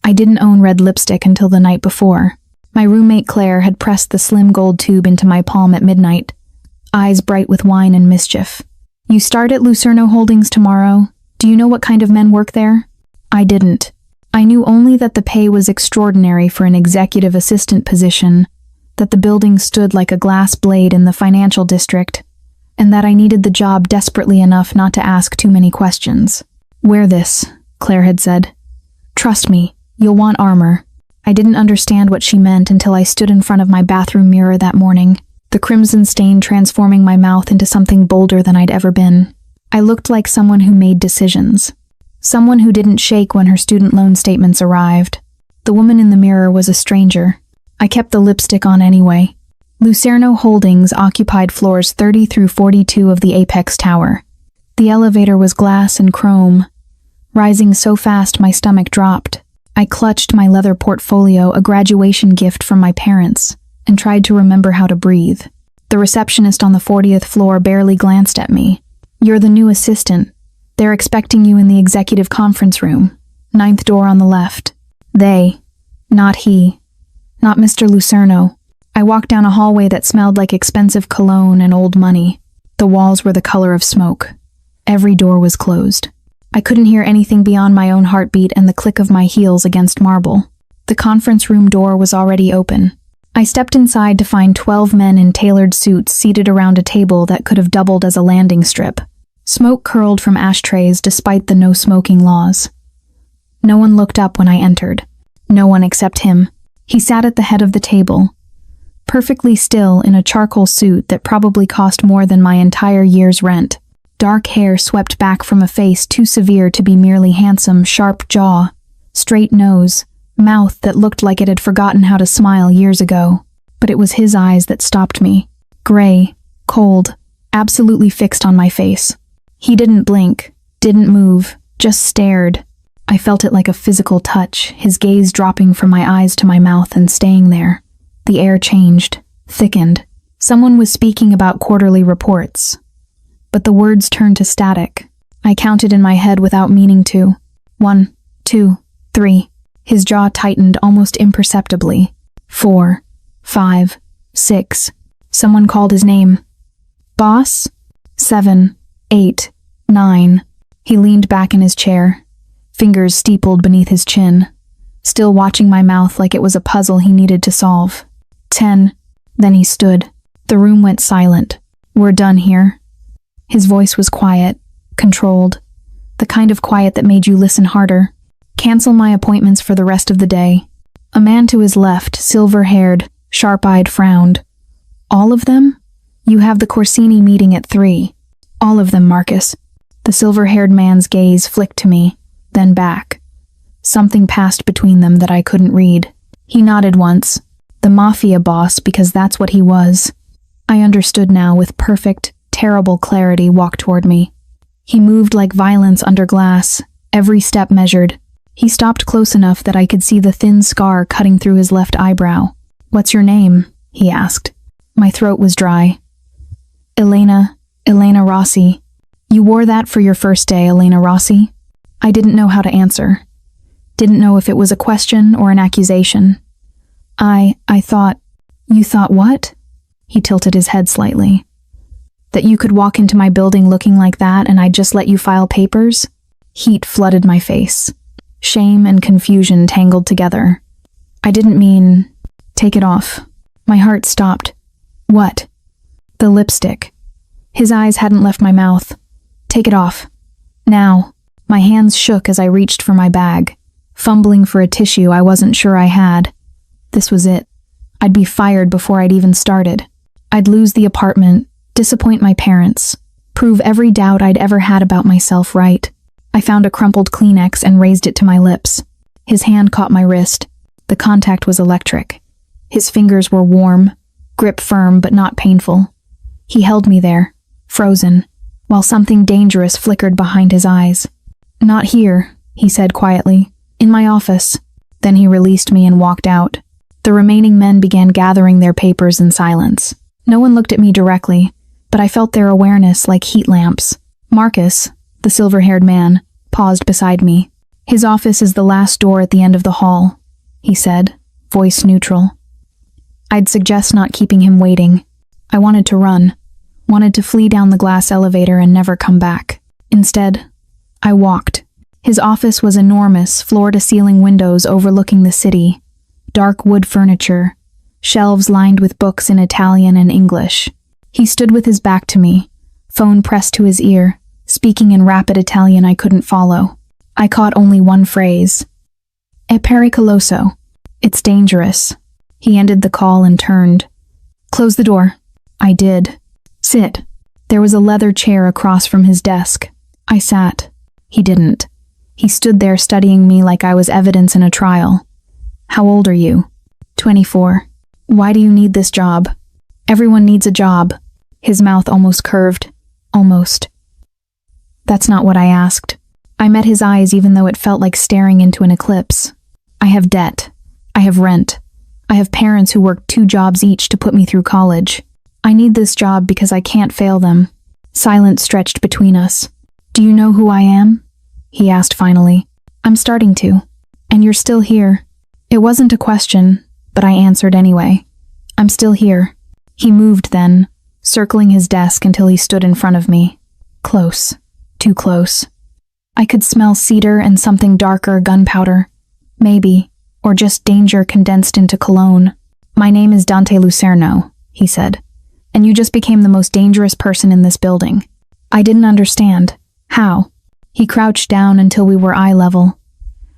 I didn't own red lipstick until the night before. My roommate Claire had pressed the slim gold tube into my palm at midnight, eyes bright with wine and mischief. You start at Lucerno Holdings tomorrow. Do you know what kind of men work there? I didn't. I knew only that the pay was extraordinary for an executive assistant position, that the building stood like a glass blade in the financial district, and that I needed the job desperately enough not to ask too many questions. Wear this, Claire had said. Trust me, you'll want armor. I didn't understand what she meant until I stood in front of my bathroom mirror that morning, the crimson stain transforming my mouth into something bolder than I'd ever been. I looked like someone who made decisions. Someone who didn't shake when her student loan statements arrived. The woman in the mirror was a stranger. I kept the lipstick on anyway. Lucerno Holdings occupied floors 30 through 42 of the Apex Tower. The elevator was glass and chrome. Rising so fast my stomach dropped. I clutched my leather portfolio, a graduation gift from my parents, and tried to remember how to breathe. The receptionist on the 40th floor barely glanced at me. You're the new assistant. They're expecting you in the executive conference room. 9th door on the left. They, not he, not Mr. Lucerno. I walked down a hallway that smelled like expensive cologne and old money. The walls were the color of smoke. Every door was closed. I couldn't hear anything beyond my own heartbeat and the click of my heels against marble. The conference room door was already open. I stepped inside to find 12 men in tailored suits seated around a table that could have doubled as a landing strip. Smoke curled from ashtrays despite the no-smoking laws. No one looked up when I entered. No one except him. He sat at the head of the table, perfectly still in a charcoal suit that probably cost more than my entire year's rent. Dark hair swept back from a face too severe to be merely handsome, sharp jaw, straight nose, mouth that looked like it had forgotten how to smile years ago. But it was his eyes that stopped me. Gray, cold, absolutely fixed on my face. He didn't blink, didn't move, just stared. I felt it like a physical touch, his gaze dropping from my eyes to my mouth and staying there. The air changed, thickened. Someone was speaking about quarterly reports. But the words turned to static. I counted in my head without meaning to. 1, 2, 3. His jaw tightened almost imperceptibly. 4, 5, 6. Someone called his name. Boss? 7, 8, 9. He leaned back in his chair, fingers steepled beneath his chin, still watching my mouth like it was a puzzle he needed to solve. 10. Then he stood. The room went silent. We're done here. His voice was quiet, controlled, the kind of quiet that made you listen harder. Cancel my appointments for the rest of the day. A man to his left, silver-haired, sharp-eyed, frowned. All of them? You have the Corsini meeting at 3. All of them, Marcus. The silver-haired man's gaze flicked to me, then back. Something passed between them that I couldn't read. He nodded once. The Mafia boss, because that's what he was. I understood now with perfect, terrible clarity, walked toward me. He moved like violence under glass, every step measured. He stopped close enough that I could see the thin scar cutting through his left eyebrow. What's your name? He asked. My throat was dry. Elena Rossi. You wore that for your first day, Elena Rossi? I didn't know how to answer. Didn't know if it was a question or an accusation. I thought... You thought what? He tilted his head slightly. That you could walk into my building looking like that and I'd just let you file papers? Heat flooded my face. Shame and confusion tangled together. I didn't mean... Take it off. My heart stopped. What? The lipstick. His eyes hadn't left my mouth. Take it off. Now. My hands shook as I reached for my bag, fumbling for a tissue I wasn't sure I had. This was it. I'd be fired before I'd even started. I'd lose the apartment, disappoint my parents, prove every doubt I'd ever had about myself right. I found a crumpled Kleenex and raised it to my lips. His hand caught my wrist. The contact was electric. His fingers were warm, grip firm but not painful. He held me there, frozen, while something dangerous flickered behind his eyes. Not here, he said quietly. In my office. Then he released me and walked out. The remaining men began gathering their papers in silence. No one looked at me directly, but I felt their awareness like heat lamps. Marcus, the silver-haired man, paused beside me. His office is the last door at the end of the hall, he said, voice neutral. I'd suggest not keeping him waiting. I wanted to run, wanted to flee down the glass elevator and never come back. Instead, I walked. His office was enormous, floor-to-ceiling windows overlooking the city, dark wood furniture, shelves lined with books in Italian and English. He stood with his back to me, phone pressed to his ear, speaking in rapid Italian I couldn't follow. I caught only one phrase. È pericoloso. It's dangerous. He ended the call and turned. Close the door. I did. Sit. There was a leather chair across from his desk. I sat. He didn't. He stood there studying me like I was evidence in a trial. How old are you? 24. Why do you need this job? Everyone needs a job. His mouth almost curved. Almost. That's not what I asked. I met his eyes even though it felt like staring into an eclipse. I have debt. I have rent. I have parents who worked 2 jobs each to put me through college. I need this job because I can't fail them. Silence stretched between us. Do you know who I am? He asked finally. I'm starting to. And you're still here. It wasn't a question, but I answered anyway. I'm still here. He moved then, circling his desk until he stood in front of me. Close. Too close. I could smell cedar and something darker, gunpowder. Maybe, or just danger condensed into cologne. My name is Dante Lucerno, he said. And you just became the most dangerous person in this building. I didn't understand. How? He crouched down until we were eye level,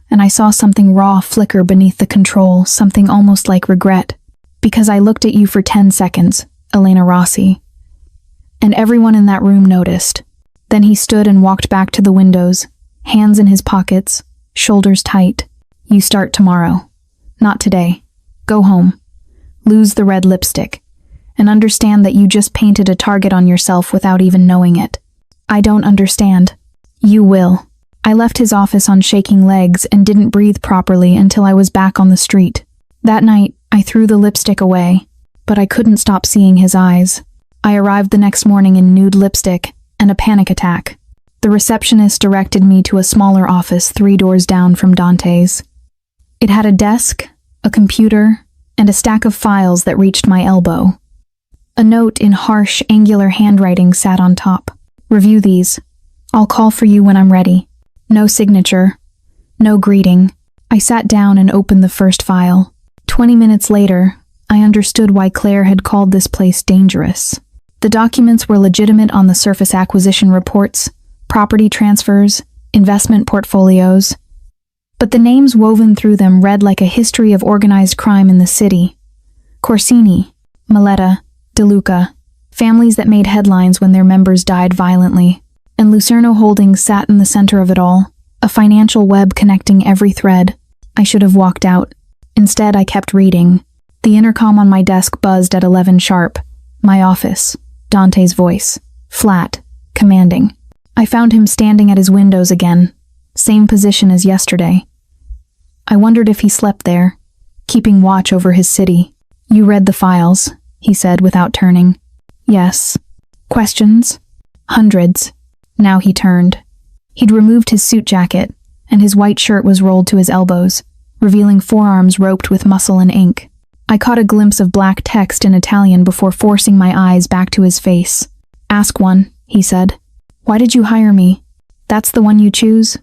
and I saw something raw flicker beneath the control, something almost like regret. Because I looked at you for 10 seconds, Elena Rossi. And everyone in that room noticed. Then he stood and walked back to the windows, hands in his pockets, shoulders tight. You start tomorrow. Not today. Go home. Lose the red lipstick. And understand that you just painted a target on yourself without even knowing it. I don't understand. You will. I left his office on shaking legs and didn't breathe properly until I was back on the street. That night, I threw the lipstick away, but I couldn't stop seeing his eyes. I arrived the next morning in nude lipstick and a panic attack. The receptionist directed me to a smaller office 3 doors down from Dante's. It had a desk, a computer, and a stack of files that reached my elbow. A note in harsh, angular handwriting sat on top. Review these. I'll call for you when I'm ready. No signature. No greeting. I sat down and opened the first file. 20 minutes later, I understood why Claire had called this place dangerous. The documents were legitimate on the surface: acquisition reports, property transfers, investment portfolios. But the names woven through them read like a history of organized crime in the city. Corsini, Maletta, De Luca, families that made headlines when their members died violently. And Lucerno Holdings sat in the center of it all, a financial web connecting every thread. I should have walked out. Instead, I kept reading. The intercom on my desk buzzed at 11 sharp. My office. Dante's voice. Flat. Commanding. I found him standing at his windows again. Same position as yesterday. I wondered if he slept there, keeping watch over his city. You read the files, he said without turning. Yes. Questions? Hundreds. Now he turned. He'd removed his suit jacket, and his white shirt was rolled to his elbows, revealing forearms roped with muscle and ink. I caught a glimpse of black text in Italian before forcing my eyes back to his face. Ask one, he said. Why did you hire me? That's the one you choose?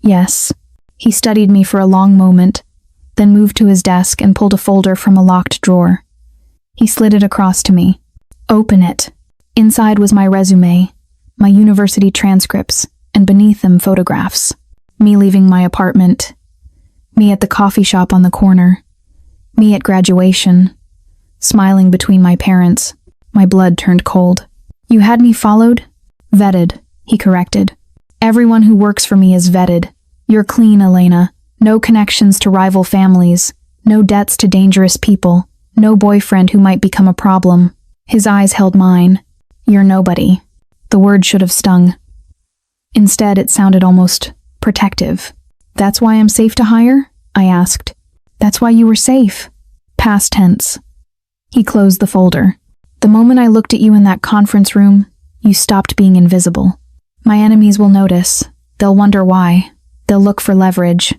Yes. He studied me for a long moment, then moved to his desk and pulled a folder from a locked drawer. He slid it across to me. Open it. Inside was my resume, my university transcripts, and beneath them photographs. Me leaving my apartment. Me at the coffee shop on the corner. Me at graduation. Smiling between my parents. My blood turned cold. You had me followed? Vetted, he corrected. Everyone who works for me is vetted. You're clean, Elena. No connections to rival families. No debts to dangerous people. No boyfriend who might become a problem. His eyes held mine. You're nobody. The word should have stung. Instead, it sounded almost protective. That's why I'm safe to hire? I asked. That's why you were safe. Past tense. He closed the folder. The moment I looked at you in that conference room, you stopped being invisible. My enemies will notice. They'll wonder why. They'll look for leverage.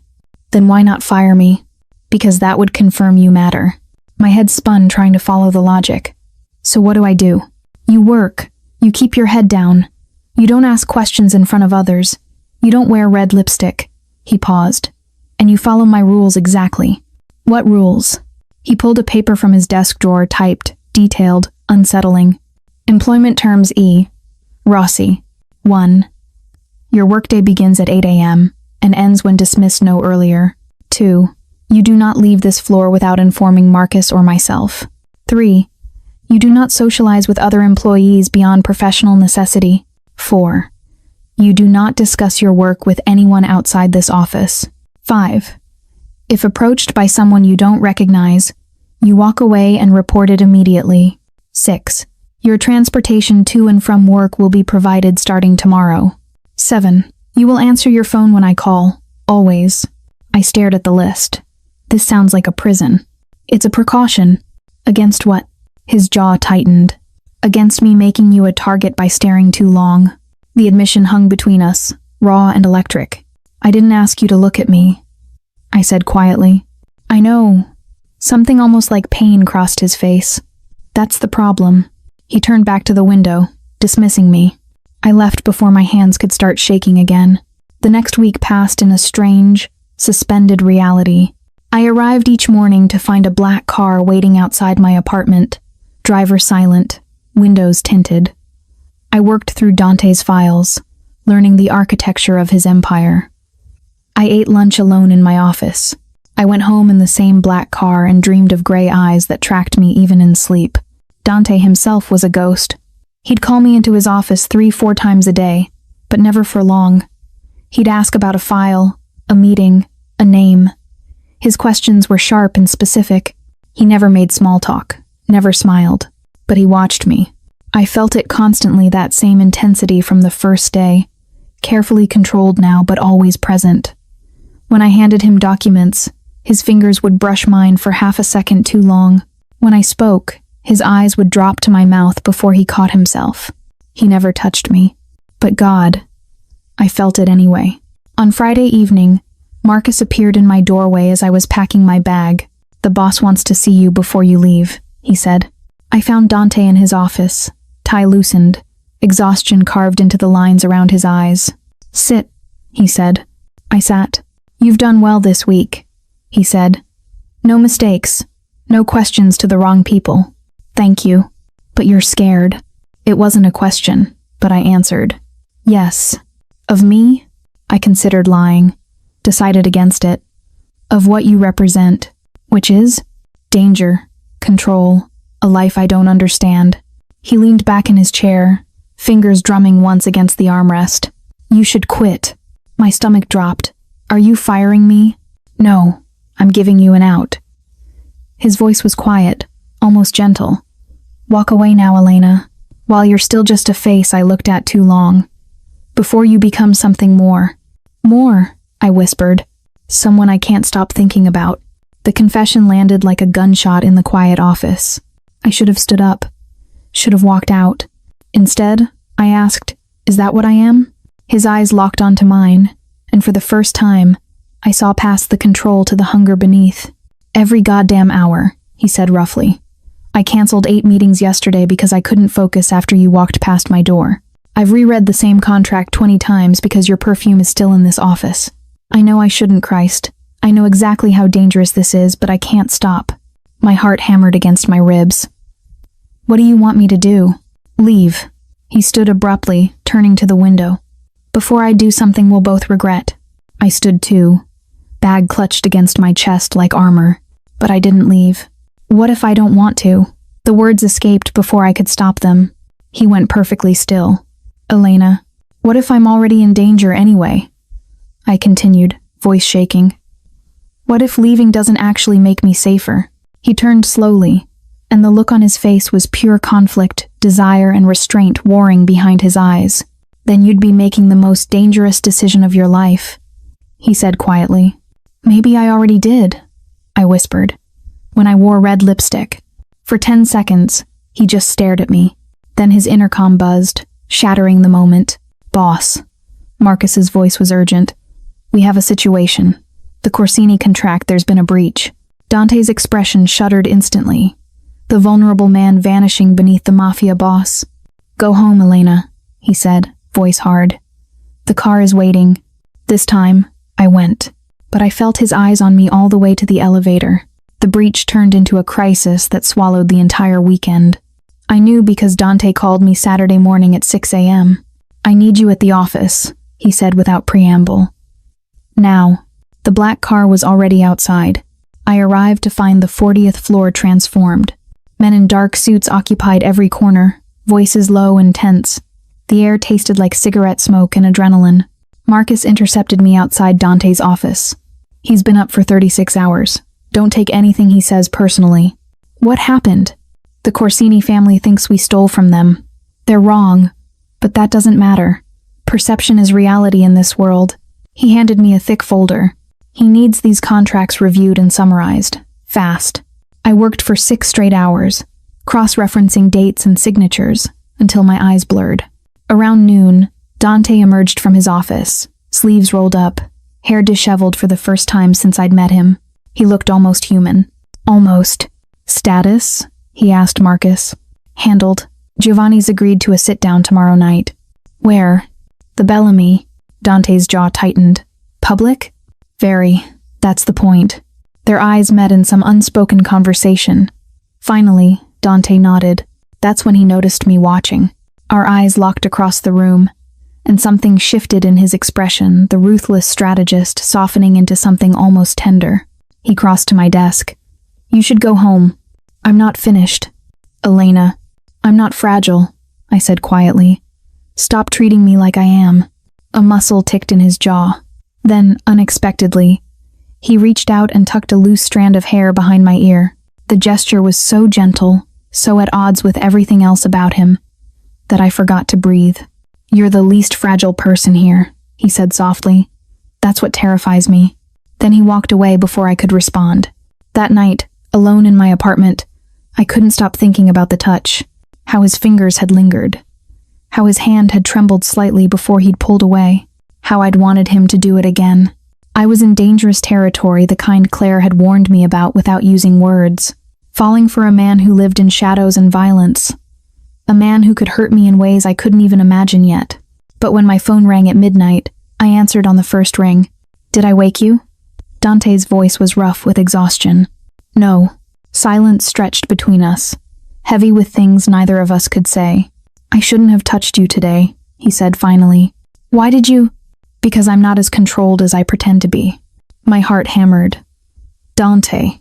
Then why not fire me? Because that would confirm you matter. My head spun trying to follow the logic. So what do? You work. You keep your head down. You don't ask questions in front of others. You don't wear red lipstick. He paused. And you follow my rules exactly. What rules? He pulled a paper from his desk drawer, typed, detailed, unsettling. Employment terms E. Rossi. 1. Your workday begins at 8 a.m. and ends when dismissed no earlier. 2. You do not leave this floor without informing Marcus or myself. 3. You do not socialize with other employees beyond professional necessity. 4. You do not discuss your work with anyone outside this office. 5. If approached by someone you don't recognize, you walk away and report it immediately. 6. Your transportation to and from work will be provided starting tomorrow. 7. You will answer your phone when I call. Always. I stared at the list. This sounds like a prison. It's a precaution. Against what? His jaw tightened. Against me making you a target by staring too long. The admission hung between us, raw and electric. I didn't ask you to look at me, I said quietly. I know. Something almost like pain crossed his face. That's the problem. He turned back to the window, dismissing me. I left before my hands could start shaking again. The next week passed in a strange, suspended reality. I arrived each morning to find a black car waiting outside my apartment, driver silent, windows tinted. I worked through Dante's files, learning the architecture of his empire. I ate lunch alone in my office. I went home in the same black car and dreamed of gray eyes that tracked me even in sleep. Dante himself was a ghost. He'd call me into his office 3-4 times a day, but never for long. He'd ask about a file, a meeting, a name. His questions were sharp and specific. He never made small talk, never smiled, but he watched me. I felt it constantly, that same intensity from the first day, carefully controlled now but always present. When I handed him documents, his fingers would brush mine for half a second too long. When I spoke, his eyes would drop to my mouth before he caught himself. He never touched me. But God, I felt it anyway. On Friday evening, Marcus appeared in my doorway as I was packing my bag. The boss wants to see you before you leave, he said. I found Dante in his office, tie loosened, exhaustion carved into the lines around his eyes. Sit, he said. I sat. You've done well this week, he said. No mistakes, no questions to the wrong people. Thank you. But you're scared. It wasn't a question, but I answered. Yes. Of me? I considered lying, decided against it. Of what you represent, which is danger, control, a life I don't understand. He leaned back in his chair, fingers drumming once against the armrest. You should quit. My stomach dropped. Are you firing me? No, I'm giving you an out. His voice was quiet, almost gentle. Walk away now, Elena. While you're still just a face I looked at too long. Before you become something more. More, I whispered. Someone I can't stop thinking about. The confession landed like a gunshot in the quiet office. I should have stood up. Should have walked out. Instead, I asked, is that what I am? His eyes locked onto mine, and for the first time, I saw past the control to the hunger beneath. Every goddamn hour, he said roughly. I canceled 8 meetings yesterday because I couldn't focus after you walked past my door. I've reread the same contract 20 times because your perfume is still in this office. I know I shouldn't, Christ. I know exactly how dangerous this is, but I can't stop. My heart hammered against my ribs. What do you want me to do? Leave. He stood abruptly, turning to the window. Before I do something we'll both regret. I stood too, bag clutched against my chest like armor, but I didn't leave. What if I don't want to? The words escaped before I could stop them. He went perfectly still. Elena, what if I'm already in danger anyway? I continued, voice shaking. What if leaving doesn't actually make me safer? He turned slowly, and the look on his face was pure conflict, desire, and restraint warring behind his eyes. Then you'd be making the most dangerous decision of your life, he said quietly. Maybe I already did, I whispered, when I wore red lipstick. For 10 seconds, he just stared at me. Then his intercom buzzed, shattering the moment. Boss. Marcus's voice was urgent. We have a situation. The Corsini contract, there's been a breach. Dante's expression shuddered instantly. The vulnerable man vanishing beneath the Mafia boss. Go home, Elena, he said, voice hard. The car is waiting. This time, I went. But I felt his eyes on me all the way to the elevator. The breach turned into a crisis that swallowed the entire weekend. I knew because Dante called me Saturday morning at 6 a.m. I need you at the office, he said without preamble. Now. The black car was already outside. I arrived to find the 40th floor transformed. Men in dark suits occupied every corner, voices low and tense. The air tasted like cigarette smoke and adrenaline. Marcus intercepted me outside Dante's office. He's been up for 36 hours. Don't take anything he says personally. What happened? The Corsini family thinks we stole from them. They're wrong, but that doesn't matter. Perception is reality in this world. He handed me a thick folder. He needs these contracts reviewed and summarized. Fast. I worked for 6 straight hours, cross-referencing dates and signatures, until my eyes blurred. Around noon, Dante emerged from his office, sleeves rolled up, hair disheveled for the first time since I'd met him. He looked almost human. Almost. Status? He asked Marcus. Handled. Giovanni's agreed to a sit-down tomorrow night. Where? The Bellamy. Dante's jaw tightened. Public? Very. That's the point. Their eyes met in some unspoken conversation. Finally, Dante nodded. That's when he noticed me watching. Our eyes locked across the room, and something shifted in his expression, the ruthless strategist softening into something almost tender. He crossed to my desk. You should go home. I'm not finished. Elena, I'm not fragile, I said quietly. Stop treating me like I am. A muscle ticked in his jaw. Then, unexpectedly, he reached out and tucked a loose strand of hair behind my ear. The gesture was so gentle, so at odds with everything else about him, that I forgot to breathe. You're the least fragile person here, he said softly. That's what terrifies me. Then he walked away before I could respond. That night, alone in my apartment, I couldn't stop thinking about the touch, how his fingers had lingered, how his hand had trembled slightly before he'd pulled away, how I'd wanted him to do it again. I was in dangerous territory, the kind Claire had warned me about without using words, falling for a man who lived in shadows and violence, a man who could hurt me in ways I couldn't even imagine yet. But when my phone rang at midnight, I answered on the first ring. Did I wake you? Dante's voice was rough with exhaustion. No. Silence stretched between us, heavy with things neither of us could say. I shouldn't have touched you today, he said finally. Why did you? Because I'm not as controlled as I pretend to be. My heart hammered. Dante,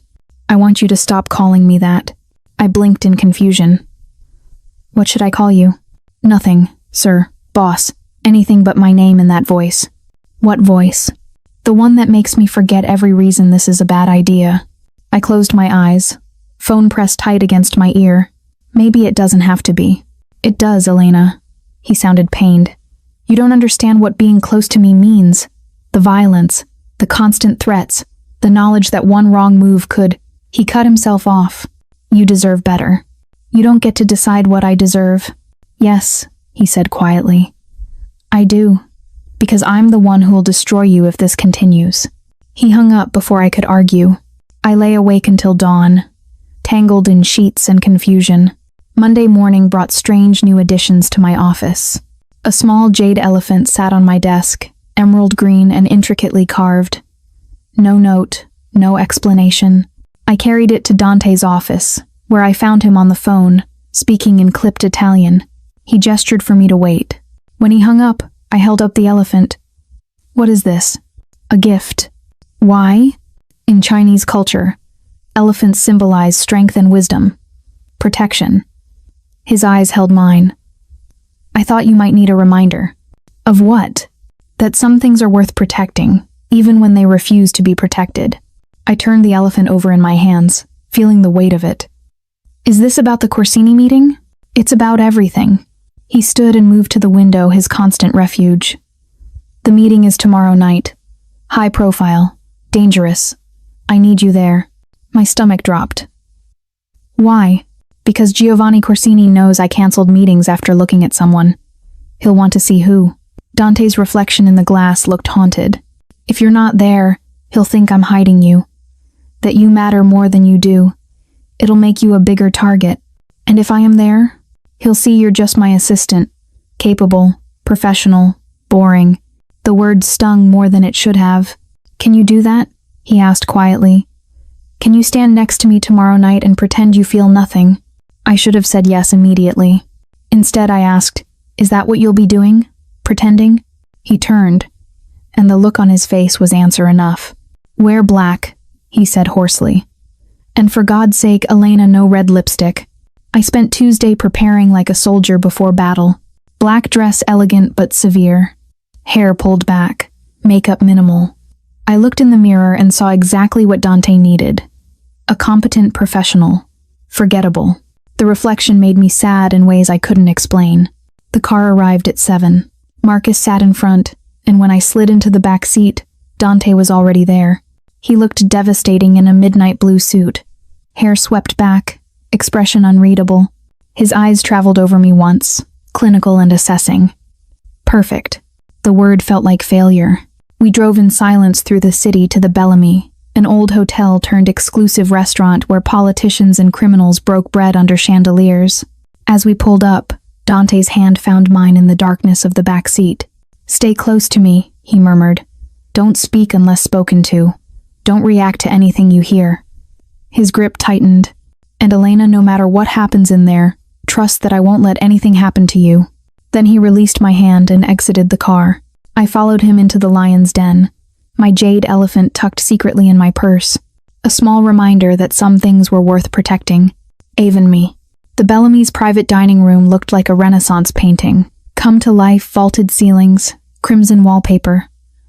I want you to stop calling me that. I blinked in confusion. What should I call you? Nothing, sir, boss, anything but my name in that voice. What voice? The one that makes me forget every reason this is a bad idea. I closed my eyes, phone pressed tight against my ear. Maybe it doesn't have to be. It does, Elena. He sounded pained. You don't understand what being close to me means. The violence, the constant threats, the knowledge that one wrong move could... He cut himself off. You deserve better. You don't get to decide what I deserve. Yes, he said quietly. I do. Because I'm the one who'll destroy you if this continues. He hung up before I could argue. I lay awake until dawn, tangled in sheets and confusion. Monday morning brought strange new additions to my office. A small jade elephant sat on my desk, emerald green and intricately carved. No note, no explanation. I carried it to Dante's office, where I found him on the phone, speaking in clipped Italian. He gestured for me to wait. When he hung up, I held up the elephant. What is this? A gift. Why? In Chinese culture, elephants symbolize strength and wisdom. Protection. His eyes held mine. I thought you might need a reminder. Of what? That some things are worth protecting, even when they refuse to be protected. I turned the elephant over in my hands, feeling the weight of it. Is this about the Corsini meeting? It's about everything. He stood and moved to the window, his constant refuge. The meeting is tomorrow night. High profile. Dangerous. I need you there. My stomach dropped. Why? Because Giovanni Corsini knows I canceled meetings after looking at someone. He'll want to see who. Dante's reflection in the glass looked haunted. If you're not there, he'll think I'm hiding you, that you matter more than you do. It'll make you a bigger target. And if I am there, he'll see you're just my assistant, capable, professional, boring. The word stung more than it should have. Can you do that? He asked quietly. Can you stand next to me tomorrow night and pretend you feel nothing? I should have said yes immediately. Instead, I asked, is that what you'll be doing? Pretending? He turned, and the look on his face was answer enough. Wear black, he said hoarsely. And for God's sake, Elena, no red lipstick. I spent Tuesday preparing like a soldier before battle. Black dress elegant but severe. Hair pulled back. Makeup minimal. I looked in the mirror and saw exactly what Dante needed. A competent professional. Forgettable. The reflection made me sad in ways I couldn't explain. The car arrived at 7. Marcus sat in front, and when I slid into the back seat, Dante was already there. He looked devastating in a midnight blue suit. Hair swept back, expression unreadable. His eyes traveled over me once, clinical and assessing. Perfect. The word felt like failure. We drove in silence through the city to the Bellamy, an old hotel turned exclusive restaurant where politicians and criminals broke bread under chandeliers. As we pulled up, Dante's hand found mine in the darkness of the back seat. Stay close to me, he murmured. Don't speak unless spoken to. Don't react to anything you hear. His grip tightened. And Elena, no matter what happens in there, trust that I won't let anything happen to you. Then he released my hand and exited the car. I followed him into the lion's den, my jade elephant tucked secretly in my purse. A small reminder that some things were worth protecting. Even me. The Bellamy's private dining room looked like a Renaissance painting. Come to life, vaulted ceilings, crimson wallpaper,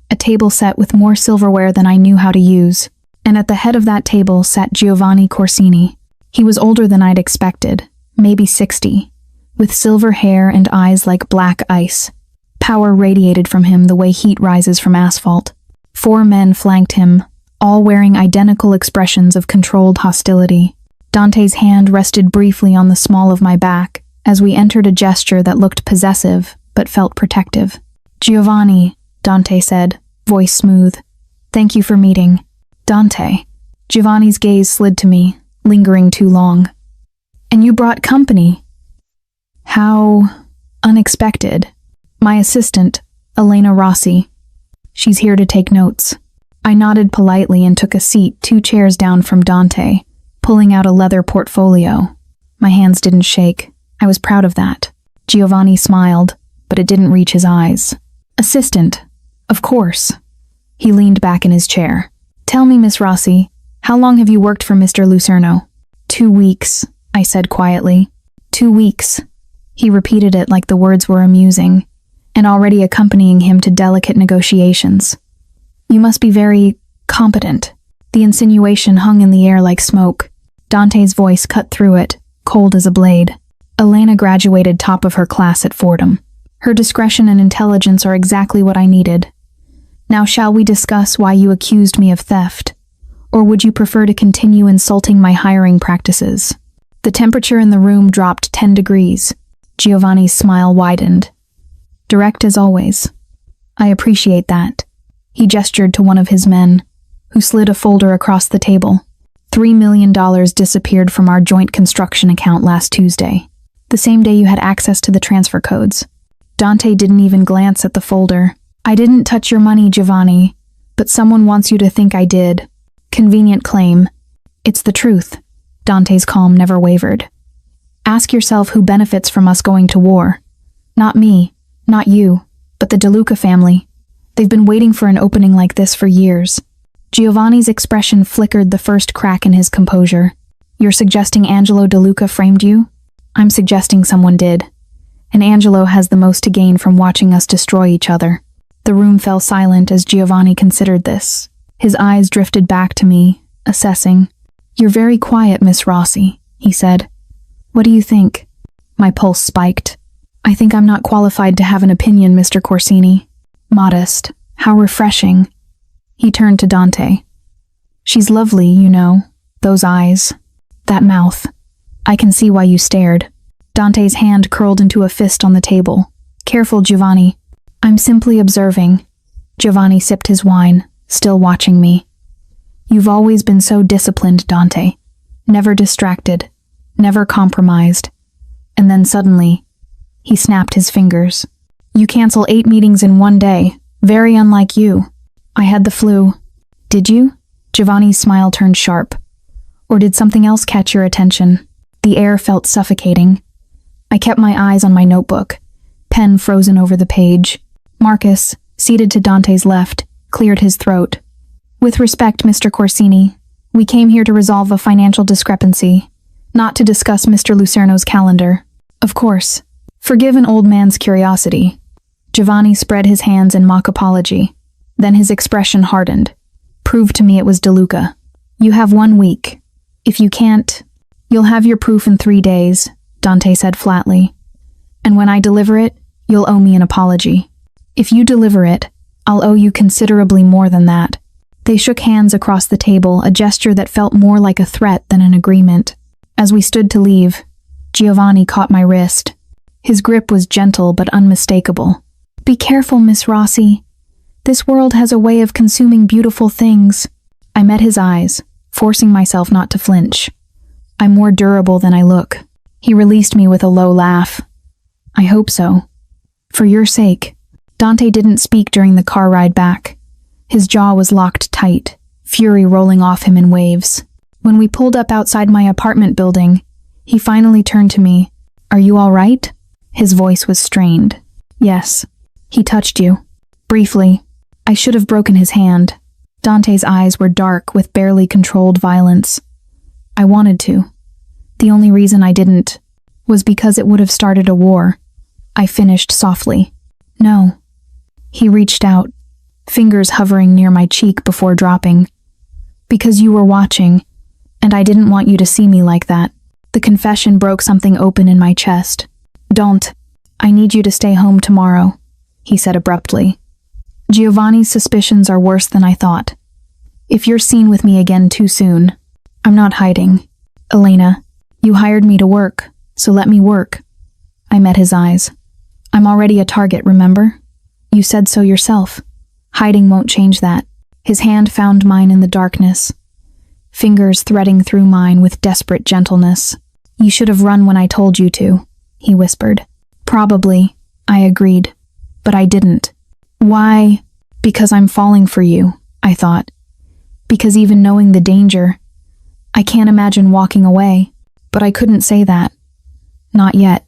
a table set with more silverware than I knew how to use. And at the head of that table sat Giovanni Corsini. He was older than I'd expected, maybe 60, with silver hair and eyes like black ice. Power radiated from him the way heat rises from asphalt. 4 men flanked him, all wearing identical expressions of controlled hostility. Dante's hand rested briefly on the small of my back as we entered, a gesture that looked possessive but felt protective. Giovanni, Dante said, voice smooth. Thank you for meeting. Dante. Giovanni's gaze slid to me, lingering too long. And you brought company. How unexpected. My assistant, Elena Rossi. She's here to take notes. I nodded politely and took a seat 2 chairs down from Dante, pulling out a leather portfolio. My hands didn't shake. I was proud of that. Giovanni smiled, but it didn't reach his eyes. Assistant. Of course. He leaned back in his chair. Tell me, Miss Rossi, how long have you worked for Mr. Lucerno? 2 weeks, I said quietly. 2 weeks. He repeated it like the words were amusing, and already accompanying him to delicate negotiations. You must be very competent. The insinuation hung in the air like smoke. Dante's voice cut through it, cold as a blade. Elena graduated top of her class at Fordham. Her discretion and intelligence are exactly what I needed. Now shall we discuss why you accused me of theft? Or would you prefer to continue insulting my hiring practices? The temperature in the room dropped 10 degrees. Giovanni's smile widened. Direct as always. I appreciate that. He gestured to one of his men, who slid a folder across the table. $3 million disappeared from our joint construction account last Tuesday, the same day you had access to the transfer codes. Dante didn't even glance at the folder. I didn't touch your money, Giovanni, but someone wants you to think I did. Convenient claim. It's the truth. Dante's calm never wavered. Ask yourself who benefits from us going to war. Not me, not you, but the DeLuca family. They've been waiting for an opening like this for years. Giovanni's expression flickered the first crack in his composure. You're suggesting Angelo DeLuca framed you? I'm suggesting someone did. And Angelo has the most to gain from watching us destroy each other. The room fell silent as Giovanni considered this. His eyes drifted back to me, assessing. You're very quiet, Miss Rossi, he said. What do you think? My pulse spiked. I think I'm not qualified to have an opinion, Mr. Corsini. Modest. How refreshing. He turned to Dante. She's lovely, you know. Those eyes. That mouth. I can see why you stared. Dante's hand curled into a fist on the table. Careful, Giovanni. I'm simply observing. Giovanni sipped his wine, still watching me. You've always been so disciplined, Dante. Never distracted, never compromised. And then suddenly, he snapped his fingers. You cancel 8 meetings in one day. Very unlike you. I had the flu. Did you? Giovanni's smile turned sharp. Or did something else catch your attention? The air felt suffocating. I kept my eyes on my notebook, pen frozen over the page. Marcus, seated to Dante's left, cleared his throat. With respect, Mr. Corsini, we came here to resolve a financial discrepancy, not to discuss Mr. Lucerno's calendar. Of course. Forgive an old man's curiosity. Giovanni spread his hands in mock apology. Then his expression hardened. Prove to me it was DeLuca. You have 1 week. If you can't, you'll have your proof in 3 days, Dante said flatly. And when I deliver it, you'll owe me an apology. If you deliver it, I'll owe you considerably more than that. They shook hands across the table, a gesture that felt more like a threat than an agreement. As we stood to leave, Giovanni caught my wrist. His grip was gentle but unmistakable. Be careful, Miss Rossi. This world has a way of consuming beautiful things. I met his eyes, forcing myself not to flinch. I'm more durable than I look. He released me with a low laugh. I hope so. For your sake. Dante didn't speak during the car ride back. His jaw was locked tight, fury rolling off him in waves. When we pulled up outside my apartment building, he finally turned to me. Are you all right? His voice was strained. Yes. He touched you. Briefly. I should have broken his hand. Dante's eyes were dark with barely controlled violence. I wanted to. The only reason I didn't was because it would have started a war. I finished softly. No. He reached out, fingers hovering near my cheek before dropping. Because you were watching, and I didn't want you to see me like that. The confession broke something open in my chest. Don't. I need you to stay home tomorrow, he said abruptly. Giovanni's suspicions are worse than I thought. If you're seen with me again too soon, I'm not hiding. Elena, you hired me to work, so let me work. I met his eyes. I'm already a target, remember? You said so yourself. Hiding won't change that. His hand found mine in the darkness, fingers threading through mine with desperate gentleness. You should have run when I told you to, he whispered. Probably, I agreed, but I didn't. Why? Because I'm falling for you, I thought. Because even knowing the danger, I can't imagine walking away, but I couldn't say that. Not yet.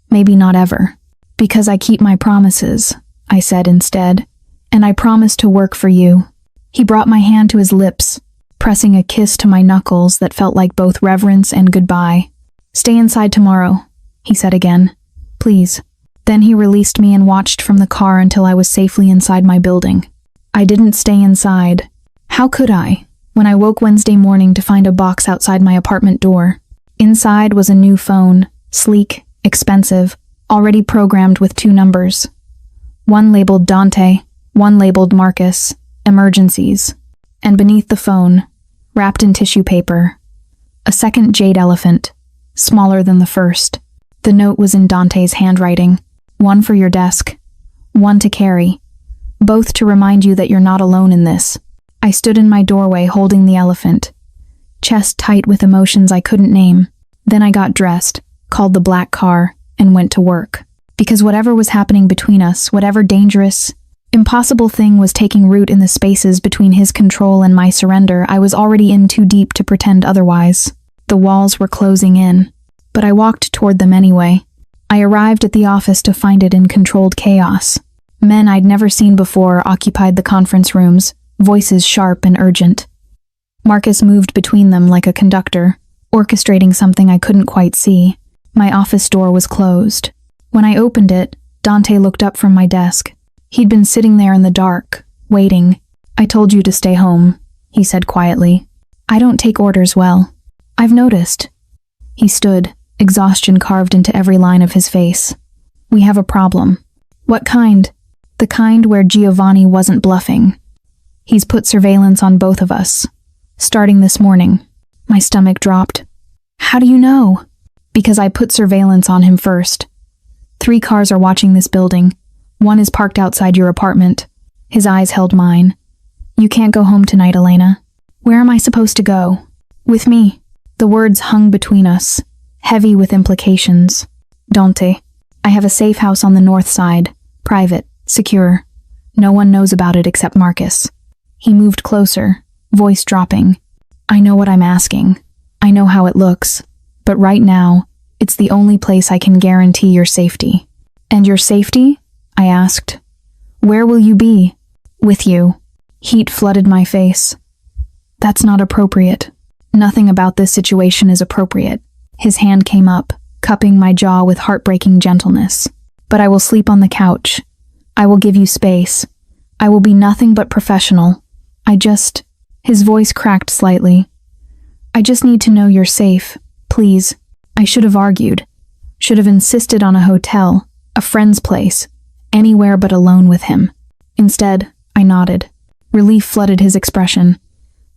Maybe not ever. Because I keep my promises, I said instead, and I promise to work for you. He brought my hand to his lips, pressing a kiss to my knuckles that felt like both reverence and goodbye. Stay inside tomorrow, he said again. Please. Then he released me and watched from the car until I was safely inside my building. I didn't stay inside. How could I, when I woke Wednesday morning to find a box outside my apartment door? Inside was a new phone, sleek, expensive, already programmed with 2 numbers. One labeled Dante, one labeled Marcus, emergencies. And beneath the phone, wrapped in tissue paper, a second jade elephant, smaller than the first. The note was in Dante's handwriting. One for your desk, one to carry. Both to remind you that you're not alone in this. I stood in my doorway holding the elephant, chest tight with emotions I couldn't name. Then I got dressed, called the black car, and went to work. Because whatever was happening between us, whatever dangerous, impossible thing was taking root in the spaces between his control and my surrender, I was already in too deep to pretend otherwise. The walls were closing in, but I walked toward them anyway. I arrived at the office to find it in controlled chaos. Men I'd never seen before occupied the conference rooms, voices sharp and urgent. Marcus moved between them like a conductor, orchestrating something I couldn't quite see. My office door was closed. When I opened it, Dante looked up from my desk. He'd been sitting there in the dark, waiting. I told you to stay home, he said quietly. I don't take orders well. I've noticed. He stood, exhaustion carved into every line of his face. We have a problem. What kind? The kind where Giovanni wasn't bluffing. He's put surveillance on both of us. Starting this morning. My stomach dropped. How do you know? Because I put surveillance on him first. 3 cars are watching this building. One is parked outside your apartment. His eyes held mine. You can't go home tonight, Elena. Where am I supposed to go? With me. The words hung between us, heavy with implications. Dante. I have a safe house on the north side, private, secure. No one knows about it except Marcus. He moved closer, voice dropping. I know what I'm asking. I know how it looks. But right now, it's the only place I can guarantee your safety. And your safety? I asked. Where will you be? With you. Heat flooded my face. That's not appropriate. Nothing about this situation is appropriate. His hand came up, cupping my jaw with heartbreaking gentleness. But I will sleep on the couch. I will give you space. I will be nothing but professional. His voice cracked slightly. I just need to know you're safe. Please. I should have argued. Should have insisted on a hotel, a friend's place, anywhere but alone with him. Instead, I nodded. Relief flooded his expression.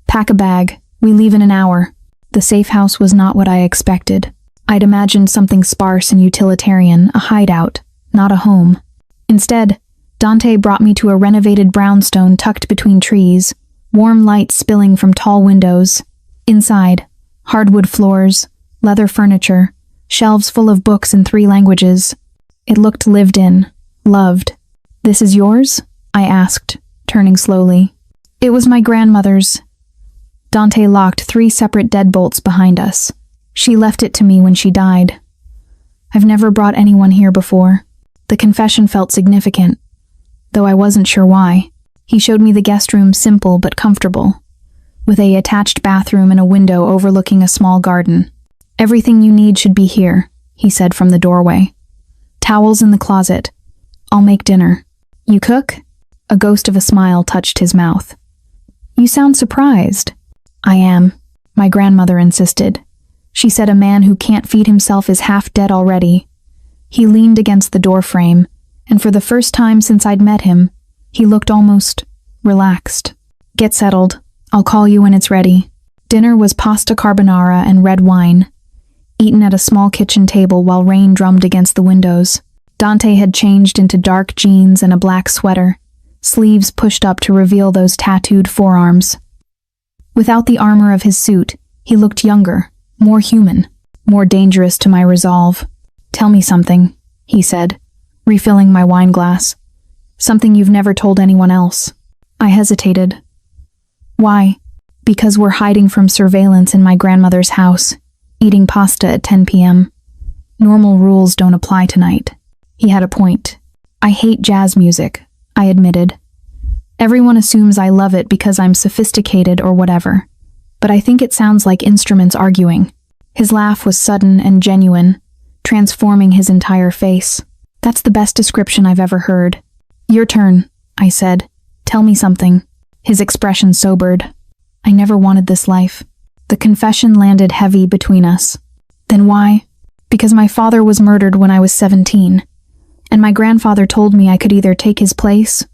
Pack a bag. We leave in an hour. The safe house was not what I expected. I'd imagined something sparse and utilitarian, a hideout, not a home. Instead, Dante brought me to a renovated brownstone tucked between trees, warm light spilling from tall windows. Inside, hardwood floors, leather furniture, shelves full of books in 3 languages. It looked lived in, loved. This is yours? I asked, turning slowly. It was my grandmother's. Dante locked 3 separate deadbolts behind us. She left it to me when she died. I've never brought anyone here before. The confession felt significant, though I wasn't sure why. He showed me the guest room, simple but comfortable, with an attached bathroom and a window overlooking a small garden. Everything you need should be here, he said from the doorway. Towels in the closet. I'll make dinner. You cook? A ghost of a smile touched his mouth. You sound surprised. I am, my grandmother insisted. She said a man who can't feed himself is half dead already. He leaned against the doorframe, and for the first time since I'd met him, he looked almost relaxed. Get settled. I'll call you when it's ready. Dinner was pasta carbonara and red wine, eaten at a small kitchen table while rain drummed against the windows. Dante had changed into dark jeans and a black sweater, sleeves pushed up to reveal those tattooed forearms. Without the armor of his suit, he looked younger, more human, more dangerous to my resolve. Tell me something, he said, refilling my wine glass. Something you've never told anyone else. I hesitated. Why? Because we're hiding from surveillance in my grandmother's house, eating pasta at 10 p.m. Normal rules don't apply tonight. He had a point. I hate jazz music, I admitted. Everyone assumes I love it because I'm sophisticated or whatever, but I think it sounds like instruments arguing. His laugh was sudden and genuine, transforming his entire face. That's the best description I've ever heard. Your turn, I said. Tell me something. His expression sobered. I never wanted this life. The confession landed heavy between us. Then why? Because my father was murdered when I was 17, and my grandfather told me I could either take his place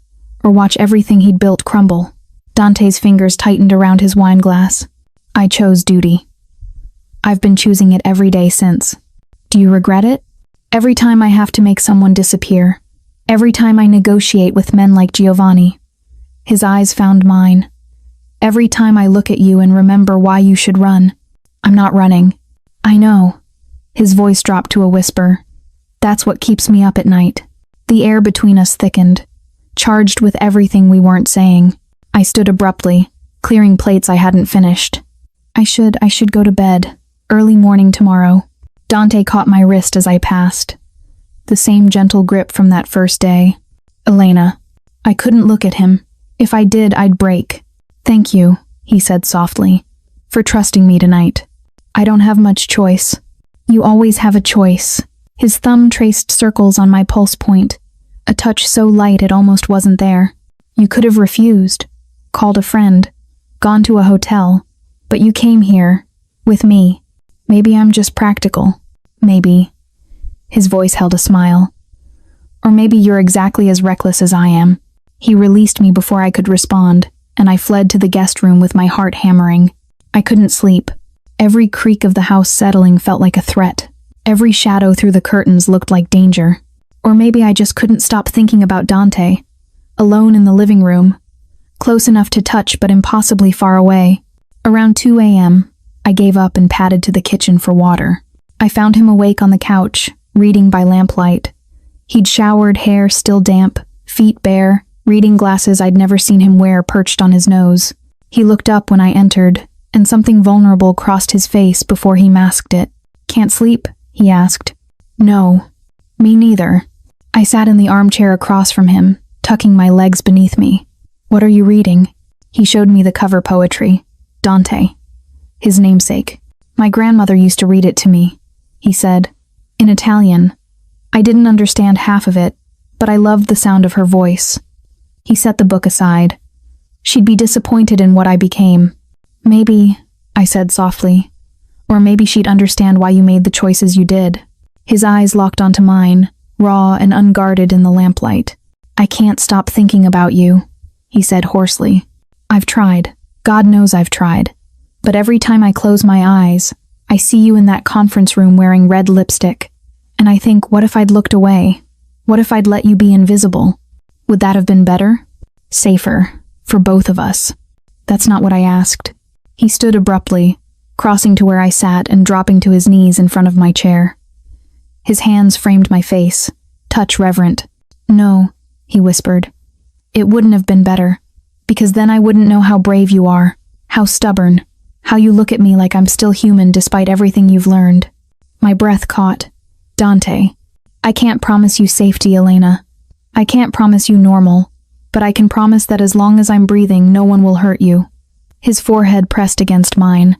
or watch everything he'd built crumble. Dante's fingers tightened around his wine glass. I chose duty. I've been choosing it every day since. Do you regret it? Every time I have to make someone disappear. Every time I negotiate with men like Giovanni. His eyes found mine. Every time I look at you and remember why you should run. I'm not running. I know. His voice dropped to a whisper. That's what keeps me up at night. The air between us thickened, charged with everything we weren't saying. I stood abruptly, clearing plates I hadn't finished. I should go to bed. Early morning tomorrow. Dante caught my wrist as I passed. The same gentle grip from that first day. Elena. I couldn't look at him. If I did, I'd break. Thank you, he said softly, for trusting me tonight. I don't have much choice. You always have a choice. His thumb traced circles on my pulse point, a touch so light it almost wasn't there. You could have refused, called a friend, gone to a hotel, but you came here, with me. Maybe I'm just practical. Maybe. His voice held a smile. Or maybe you're exactly as reckless as I am. He released me before I could respond, and I fled to the guest room with my heart hammering. I couldn't sleep. Every creak of the house settling felt like a threat. Every shadow through the curtains looked like danger. Or maybe I just couldn't stop thinking about Dante. alone in the living room, close enough to touch but impossibly far away. Around 2 a.m., I gave up and padded to the kitchen for water. I found him awake on the couch, reading by lamplight. He'd showered, hair still damp, feet bare, reading glasses I'd never seen him wear perched on his nose. He looked up when I entered, and something vulnerable crossed his face before he masked it. "Can't sleep?" he asked. "No. Me neither." I sat in the armchair across from him, tucking my legs beneath me. "What are you reading?" He showed me the cover poetry. Dante. His namesake. "My grandmother used to read it to me," he said, in Italian. I didn't understand half of it, but I loved the sound of her voice. He set the book aside. "She'd be disappointed in what I became." "Maybe," I said softly, "or maybe she'd understand why you made the choices you did." His eyes locked onto mine, raw and unguarded in the lamplight. "I can't stop thinking about you," he said hoarsely. "I've tried. God knows I've tried. But every time I close my eyes, I see you in that conference room wearing red lipstick. And I think, what if I'd looked away? What if I'd let you be invisible? Would that have been better? Safer. For both of us." "That's not what I asked." He stood abruptly, crossing to where I sat and dropping to his knees in front of my chair. His hands framed my face, touch reverent. "No," he whispered. "It wouldn't have been better. Because then I wouldn't know how brave you are, how stubborn, how you look at me like I'm still human despite everything you've learned." My breath caught. "Dante, I can't promise you safety, Elena. I can't promise you normal, but I can promise that as long as I'm breathing, no one will hurt you." His forehead pressed against mine.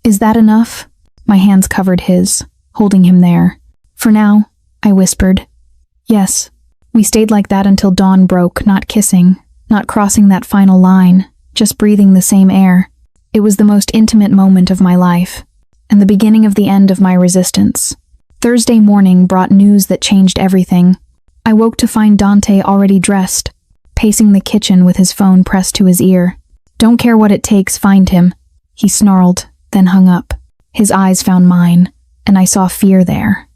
"Is that enough?" My hands covered his, holding him there. "For now," I whispered. "Yes." We stayed like that until dawn broke, not kissing, not crossing that final line, just breathing the same air. It was the most intimate moment of my life, and the beginning of the end of my resistance. Thursday morning brought news that changed everything. I woke to find Dante already dressed, pacing the kitchen with his phone pressed to his ear. "Don't care what it takes, find him," he snarled, then hung up. His eyes found mine, and I saw fear there.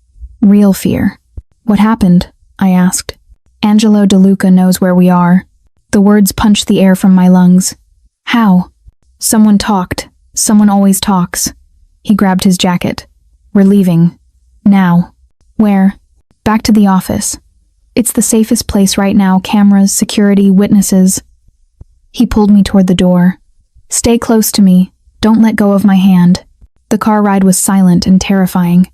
Real fear. "What happened?" I asked. "Angelo De Luca knows where we are." The words punched the air from my lungs. "How?" "Someone talked. Someone always talks." He grabbed his jacket. "We're leaving. Now." "Where?" "Back to the office. It's the safest place right now, cameras, security, witnesses." He pulled me toward the door. "Stay close to me. Don't let go of my hand." The car ride was silent and terrifying.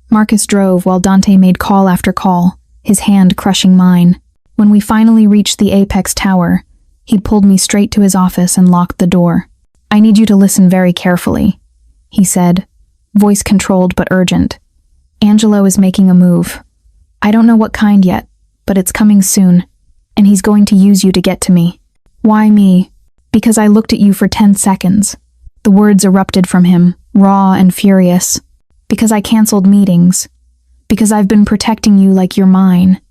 Marcus drove while Dante made call after call, his hand crushing mine. When we finally reached the apex tower, he pulled me straight to his office and locked the door. "I need you to listen very carefully," he said, voice controlled but urgent. "Angelo is making a move. I don't know what kind yet, but it's coming soon, and he's going to use you to get to me." "Why me?" "Because I looked at you for 10 seconds. The words erupted from him, raw and furious. "Because I canceled meetings. Because I've been protecting you like you're mine.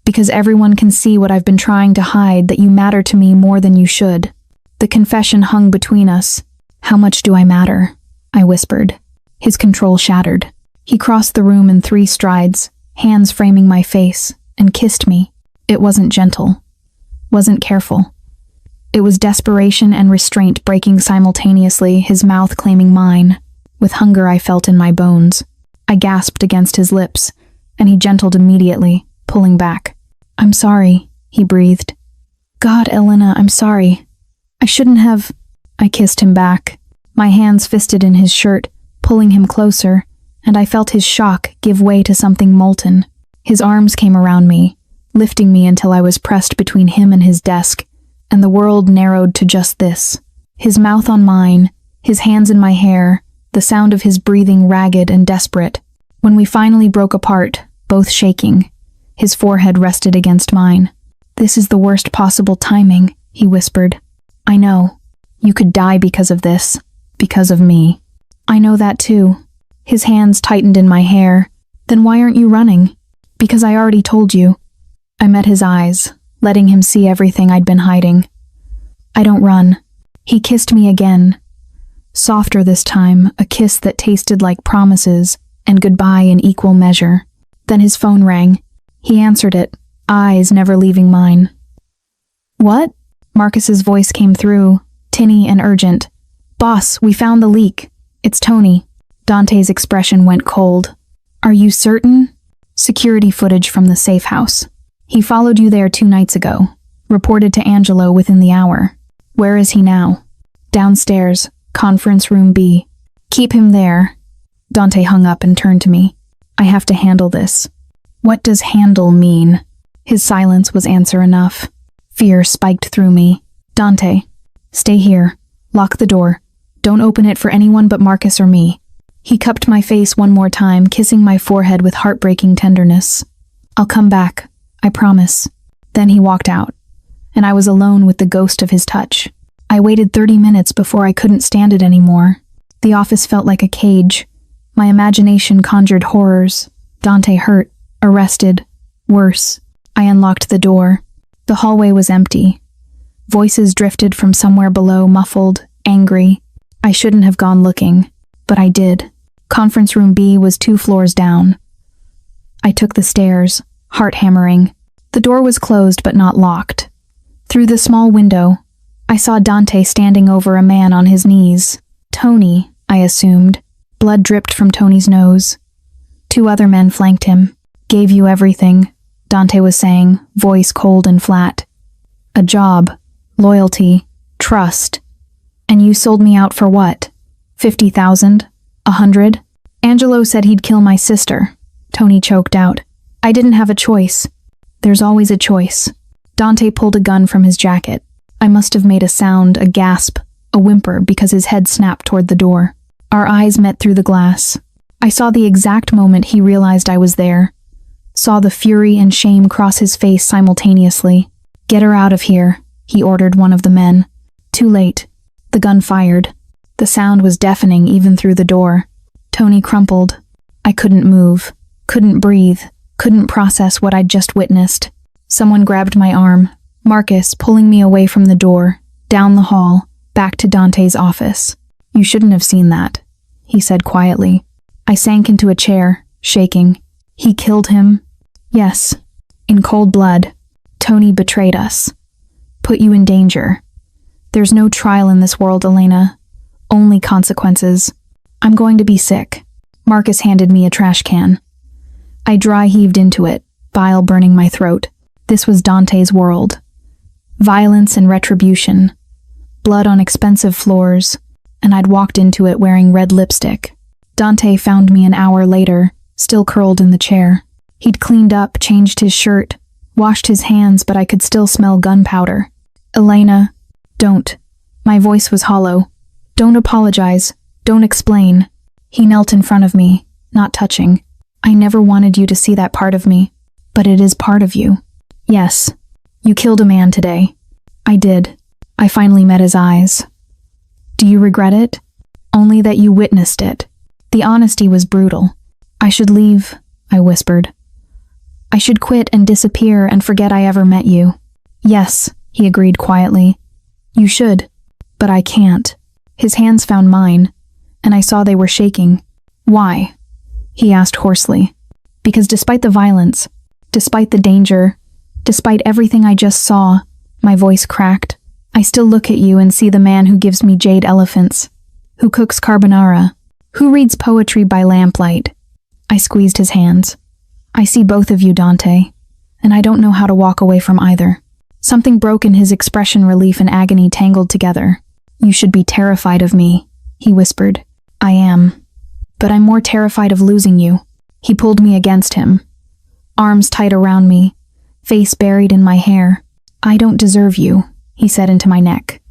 Because everyone can see what I've been trying to hide, that you matter to me more than you should." The confession hung between us. "How much do I matter?" I whispered. His control shattered. He crossed the room in 3 strides, hands framing my face, and kissed me. It wasn't gentle. Wasn't careful. It was desperation and restraint breaking simultaneously, his mouth claiming mine. With hunger I felt in my bones. I gasped against his lips, and he gentled immediately, pulling back. "I'm sorry," he breathed. "God, Elena, I'm sorry. I shouldn't have—" I kissed him back, my hands fisted in his shirt, pulling him closer, and I felt his shock give way to something molten. His arms came around me, lifting me until I was pressed between him and his desk, and the world narrowed to just this. His mouth on mine, his hands in my hair, the sound of his breathing ragged and desperate. When we finally broke apart, both shaking, his forehead rested against mine. "This is the worst possible timing," he whispered. "I know. You could die because of this. Because of me." "I know that too." His hands tightened in my hair. "Then why aren't you running?" "Because I already told you." I met his eyes, letting him see everything I'd been hiding. "I don't run." He kissed me again. Softer this time, a kiss that tasted like promises and goodbye in equal measure. Then his phone rang. He answered it, eyes never leaving mine. What? Marcus's voice came through, tinny and urgent. Boss, we found the leak. It's Tony. Dante's expression went cold. Are you certain? Security footage from the safe house. He followed you there 2 nights ago. Reported to Angelo within the hour. Where is he now? Downstairs, conference room B. Keep him there. Dante hung up and turned to me. I have to handle this. What does handle mean? His silence was answer enough. Fear spiked through me. Dante, stay here. Lock the door. Don't open it for anyone but Marcus or me. He cupped my face one more time, kissing my forehead with heartbreaking tenderness. I'll come back, I promise. Then he walked out, and I was alone with the ghost of his touch. I waited 30 minutes before I couldn't stand it anymore. The office felt like a cage. My imagination conjured horrors. Dante hurt, arrested, worse. I unlocked the door. The hallway was empty. Voices drifted from somewhere below, muffled, angry. I shouldn't have gone looking, but I did. Conference room B was 2 floors down. I took the stairs, heart hammering. The door was closed but not locked. Through the small window, I saw Dante standing over a man on his knees. Tony, I assumed. Blood dripped from Tony's nose. 2 other men flanked him. Gave you everything, Dante was saying, voice cold and flat. A job, loyalty, trust. And you sold me out for what? 50,000? 100? Angelo said he'd kill my sister. Tony choked out. I didn't have a choice. There's always a choice. Dante pulled a gun from his jacket. I must have made a sound, a gasp, a whimper, because his head snapped toward the door. Our eyes met through the glass. I saw the exact moment he realized I was there. Saw the fury and shame cross his face simultaneously. Get her out of here, he ordered one of the men. Too late. The gun fired. The sound was deafening even through the door. Tony crumpled. I couldn't move, couldn't breathe, couldn't process what I'd just witnessed. Someone grabbed my arm. Marcus, pulling me away from the door, down the hall, back to Dante's office. You shouldn't have seen that, he said quietly. I sank into a chair, shaking. He killed him? Yes. In cold blood. Tony betrayed us. Put you in danger. There's no trial in this world, Elena. Only consequences. I'm going to be sick. Marcus handed me a trash can. I dry heaved into it, bile burning my throat. This was Dante's world. Violence and retribution. Blood on expensive floors, and I'd walked into it wearing red lipstick. Dante found me an hour later, still curled in the chair. He'd cleaned up, changed his shirt, washed his hands, but I could still smell gunpowder. Elena, don't. My voice was hollow. Don't apologize. Don't explain. He knelt in front of me, not touching. I never wanted you to see that part of me, but it is part of you. Yes, you killed a man today. I did. I finally met his eyes. Do you regret it? Only that you witnessed it. The honesty was brutal. I should leave, I whispered. I should quit and disappear and forget I ever met you. Yes, he agreed quietly. You should, but I can't. His hands found mine, and I saw they were shaking. Why? He asked hoarsely. Because despite the violence, despite the danger, despite everything I just saw, my voice cracked. I still look at you and see the man who gives me jade elephants, who cooks carbonara, who reads poetry by lamplight. I squeezed his hands. I see both of you, Dante, and I don't know how to walk away from either. Something broke in his expression, relief and agony tangled together. You should be terrified of me, he whispered. I am. But I'm more terrified of losing you. He pulled me against him. Arms tight around me, face buried in my hair. I don't deserve you, he said into my neck.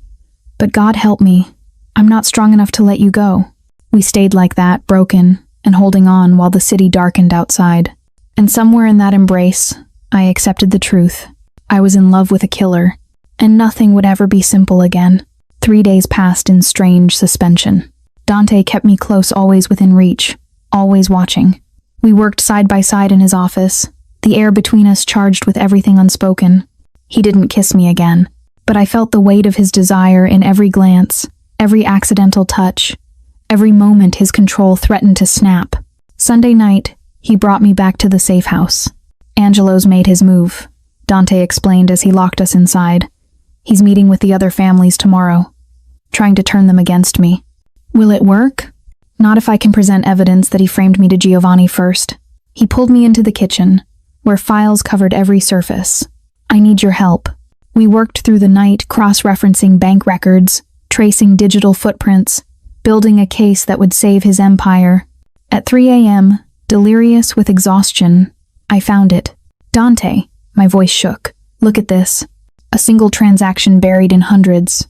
But God help me. I'm not strong enough to let you go. We stayed like that, broken, and holding on while the city darkened outside. And somewhere in that embrace, I accepted the truth. I was in love with a killer, and nothing would ever be simple again. 3 days passed in strange suspension. Dante kept me close, always within reach, always watching. We worked side by side in his office, the air between us charged with everything unspoken. He didn't kiss me again, but I felt the weight of his desire in every glance, every accidental touch, every moment his control threatened to snap. Sunday night, he brought me back to the safe house. Angelo's made his move, Dante explained as he locked us inside. He's meeting with the other families tomorrow, trying to turn them against me. Will it work? Not if I can present evidence that he framed me to Giovanni first. He pulled me into the kitchen, where files covered every surface. I need your help. We worked through the night, cross-referencing bank records, tracing digital footprints, building a case that would save his empire. At 3 a.m., delirious with exhaustion, I found it. Dante, my voice shook. Look at this. A single transaction buried in hundreds.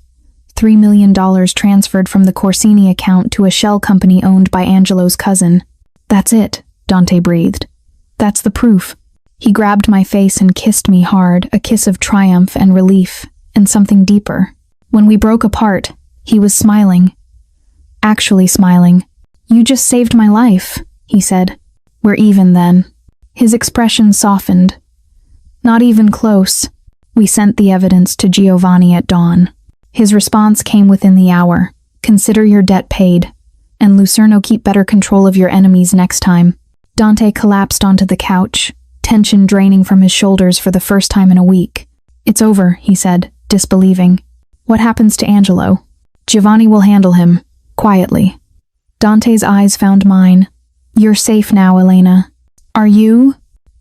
$3 million transferred from the Corsini account to a shell company owned by Angelo's cousin. That's it, Dante breathed. That's the proof. He grabbed my face and kissed me hard, a kiss of triumph and relief, and something deeper. When we broke apart, he was smiling. Actually smiling. You just saved my life, he said. We're even then. His expression softened. Not even close. We sent the evidence to Giovanni at dawn. His response came within the hour. Consider your debt paid. And Lucerno, keep better control of your enemies next time. Dante collapsed onto the couch, tension draining from his shoulders for the first time in a week. It's over, he said, disbelieving. What happens to Angelo? Giovanni will handle him, quietly. Dante's eyes found mine. You're safe now, Elena. Are you?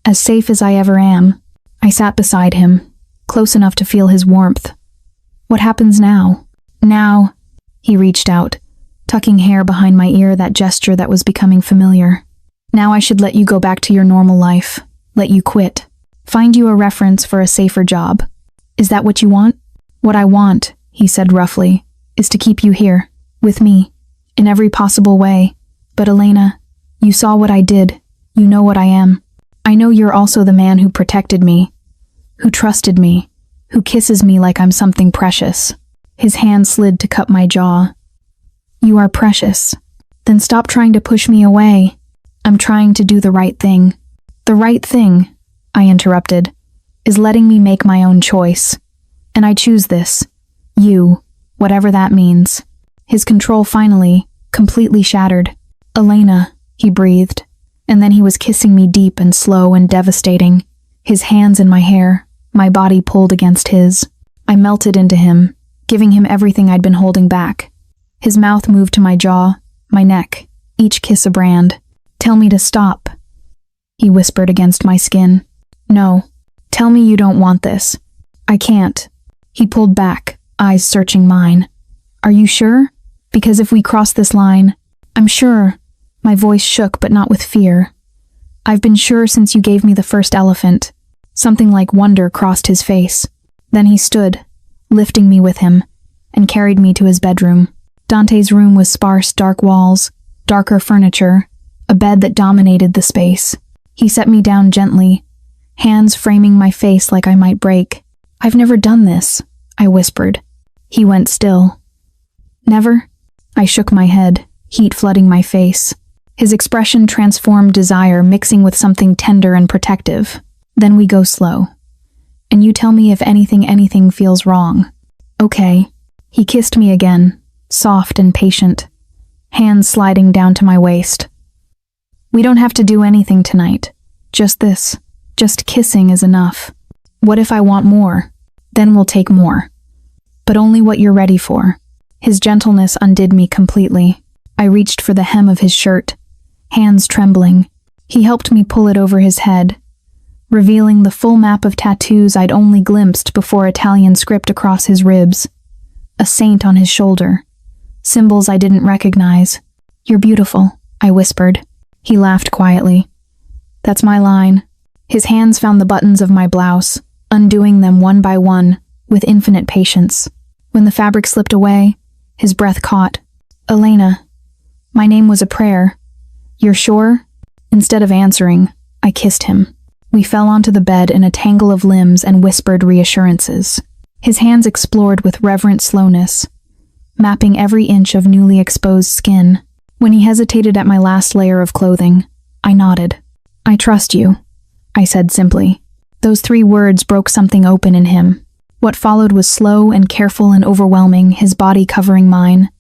As safe as I ever am. I sat beside him, close enough to feel his warmth. What happens now? Now, he reached out, tucking hair behind my ear, that gesture that was becoming familiar. Now I should let you go back to your normal life. Let you quit. Find you a reference for a safer job. Is that what you want? What I want, he said roughly, is to keep you here, with me, in every possible way. But Elena, you saw what I did. You know what I am. I know you're also the man who protected me, who trusted me, who kisses me like I'm something precious. His hand slid to cup my jaw. You are precious. Then stop trying to push me away. I'm trying to do the right thing. The right thing, I interrupted, is letting me make my own choice. And I choose this. You, whatever that means. His control finally, completely shattered. Elena, he breathed. And then he was kissing me deep and slow and devastating. His hands in my hair, my body pulled against his. I melted into him, giving him everything I'd been holding back. His mouth moved to my jaw, my neck, each kiss a brand. Tell me to stop, he whispered against my skin. No, tell me you don't want this. I can't. He pulled back, eyes searching mine. Are you sure? Because if we cross this line, I'm sure. My voice shook, but not with fear. I've been sure since you gave me the first elephant. Something like wonder crossed his face. Then he stood, lifting me with him, and carried me to his bedroom. Dante's room was sparse, dark walls, darker furniture, a bed that dominated the space. He set me down gently, hands framing my face like I might break. I've never done this, I whispered. He went still. Never? I shook my head, heat flooding my face. His expression transformed desire, mixing with something tender and protective. Then we go slow. And you tell me if anything feels wrong. Okay. He kissed me again, soft and patient, hands sliding down to my waist. We don't have to do anything tonight. Just this. Just kissing is enough. What if I want more? Then we'll take more. But only what you're ready for. His gentleness undid me completely. I reached for the hem of his shirt, hands trembling. He helped me pull it over his head, revealing the full map of tattoos I'd only glimpsed before, Italian script across his ribs, a saint on his shoulder, symbols I didn't recognize. You're beautiful, I whispered. He laughed quietly. That's my line. His hands found the buttons of my blouse, undoing them one by one, with infinite patience. When the fabric slipped away, his breath caught. Elena. My name was a prayer. You're sure? Instead of answering, I kissed him. We fell onto the bed in a tangle of limbs and whispered reassurances. His hands explored with reverent slowness, mapping every inch of newly exposed skin. When he hesitated at my last layer of clothing, I nodded. I trust you, I said simply. Those 3 words broke something open in him. What followed was slow and careful and overwhelming, his body covering mine,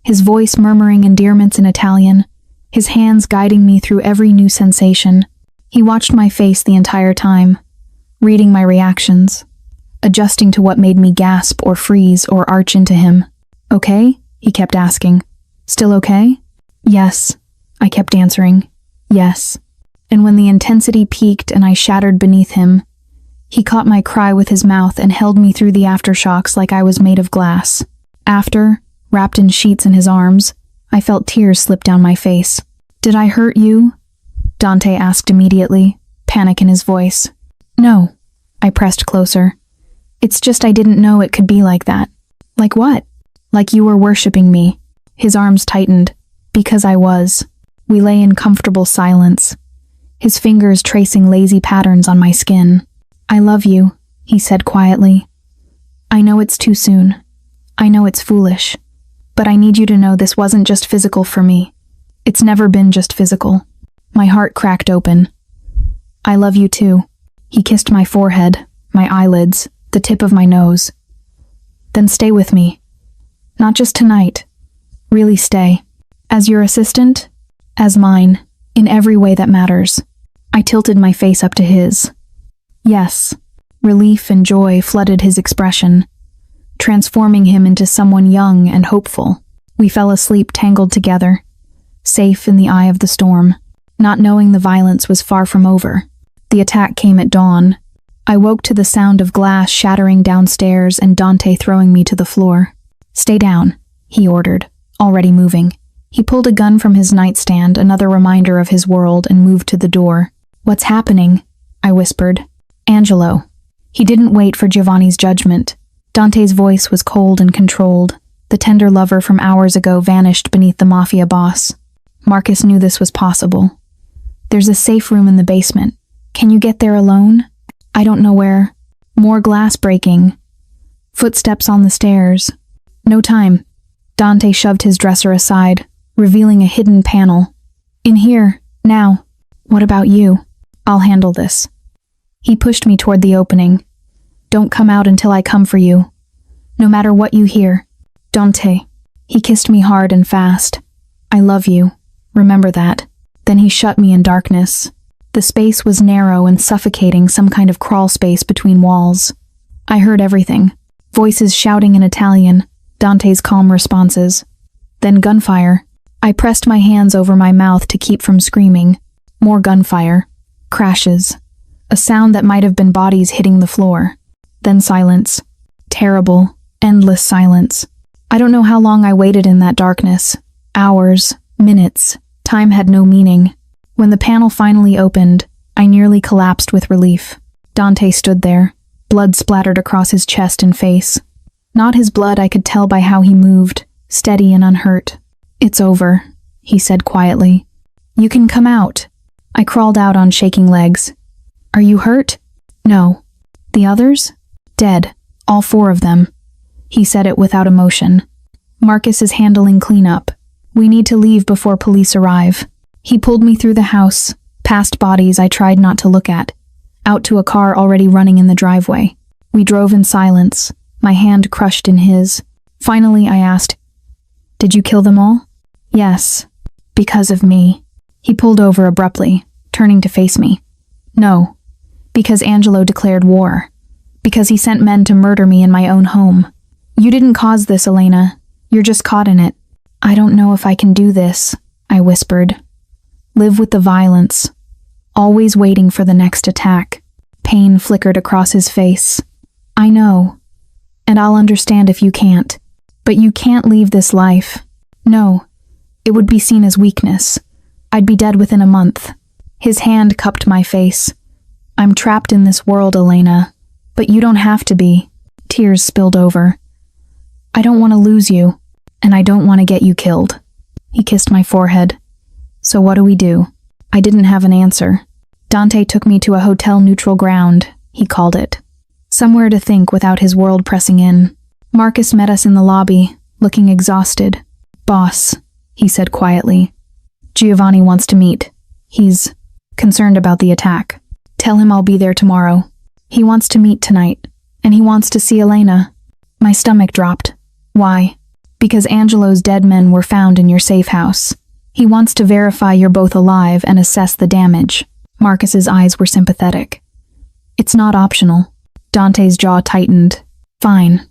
his voice murmuring endearments in Italian, his hands guiding me through every new sensation. He watched my face the entire time, reading my reactions, adjusting to what made me gasp or freeze or arch into him. "Okay?" he kept asking. "Still okay?" "Yes," I kept answering. "Yes." And when the intensity peaked and I shattered beneath him, he caught my cry with his mouth and held me through the aftershocks like I was made of glass. After, wrapped in sheets in his arms, I felt tears slip down my face. "Did I hurt you?" Dante asked immediately, panic in his voice. "No," I pressed closer. "It's just I didn't know it could be like that." "Like what?" "Like you were worshipping me." His arms tightened. Because I was. We lay in comfortable silence, his fingers tracing lazy patterns on my skin. "I love you," he said quietly. "I know it's too soon. I know it's foolish. But I need you to know this wasn't just physical for me. It's never been just physical." My heart cracked open. "I love you too." He kissed my forehead, my eyelids, the tip of my nose. "Then stay with me. Not just tonight. Really stay. As your assistant, as mine, in every way that matters." I tilted my face up to his. Yes, relief and joy flooded his expression, transforming him into someone young and hopeful. We fell asleep tangled together, safe in the eye of the storm, not knowing the violence was far from over. The attack came at dawn. I woke to the sound of glass shattering downstairs and Dante throwing me to the floor. "Stay down," he ordered, already moving. He pulled a gun from his nightstand, another reminder of his world, and moved to the door. "What's happening?" I whispered. "Angelo." He didn't wait for Giovanni's judgment. Dante's voice was cold and controlled. The tender lover from hours ago vanished beneath the Mafia boss. "Marcus knew this was possible. There's a safe room in the basement. Can you get there alone?" "I don't know where." More glass breaking. Footsteps on the stairs. "No time." Dante shoved his dresser aside, revealing a hidden panel. "In here, now." "What about you?" "I'll handle this." He pushed me toward the opening. "Don't come out until I come for you. No matter what you hear." "Dante." He kissed me hard and fast. "I love you. Remember that." Then he shut me in darkness. The space was narrow and suffocating, some kind of crawl space between walls. I heard everything. Voices shouting in Italian, Dante's calm responses. Then gunfire. I pressed my hands over my mouth to keep from screaming. More gunfire. Crashes. A sound that might have been bodies hitting the floor. Then silence. Terrible, endless silence. I don't know how long I waited in that darkness. Hours, minutes. Time had no meaning. When the panel finally opened, I nearly collapsed with relief. Dante stood there, blood splattered across his chest and face. Not his blood, I could tell by how he moved, steady and unhurt. "It's over," he said quietly. "You can come out." I crawled out on shaking legs. "Are you hurt?" "No." "The others?" "Dead. All 4 of them." He said it without emotion. "Marcus is handling cleanup. We need to leave before police arrive." He pulled me through the house, past bodies I tried not to look at, out to a car already running in the driveway. We drove in silence, my hand crushed in his. Finally, I asked, "Did you kill them all?" "Yes. Because of me." He pulled over abruptly, turning to face me. "No. Because Angelo declared war. Because he sent men to murder me in my own home. You didn't cause this, Elena. You're just caught in it." "I don't know if I can do this," I whispered. "Live with the violence. Always waiting for the next attack." Pain flickered across his face. "I know. And I'll understand if you can't. But you can't leave this life. No. It would be seen as weakness. I'd be dead within a month." His hand cupped my face. "I'm trapped in this world, Elena. But you don't have to be." Tears spilled over. "I don't want to lose you. And I don't want to get you killed." He kissed my forehead. "So what do we do?" I didn't have an answer. Dante took me to a hotel neutral ground, he called it. Somewhere to think without his world pressing in. Marcus met us in the lobby, looking exhausted. "Boss," he said quietly. "Giovanni wants to meet. He's concerned about the attack. Tell him I'll be there tomorrow. He wants to meet tonight, and he wants to see Elena." My stomach dropped. "Why?" "Because Angelo's dead men were found in your safe house. He wants to verify you're both alive and assess the damage." Marcus's eyes were sympathetic. "It's not optional." Dante's jaw tightened. Fine.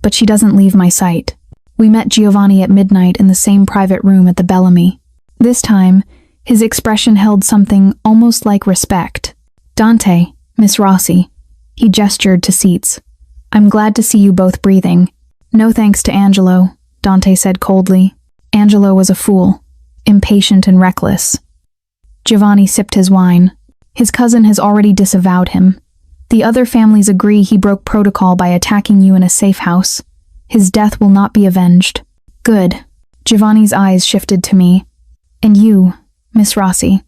But she doesn't leave my sight. We met Giovanni at midnight in the same private room at the Bellamy. This time, his expression held something almost like respect. Dante, Miss Rossi. He gestured to seats. I'm glad to see you both breathing. No thanks to Angelo, Dante said coldly. Angelo was a fool, impatient and reckless. Giovanni sipped his wine. His cousin has already disavowed him. The other families agree he broke protocol by attacking you in a safe house. His death will not be avenged. Good. Giovanni's eyes shifted to me. And you, Miss Rossi.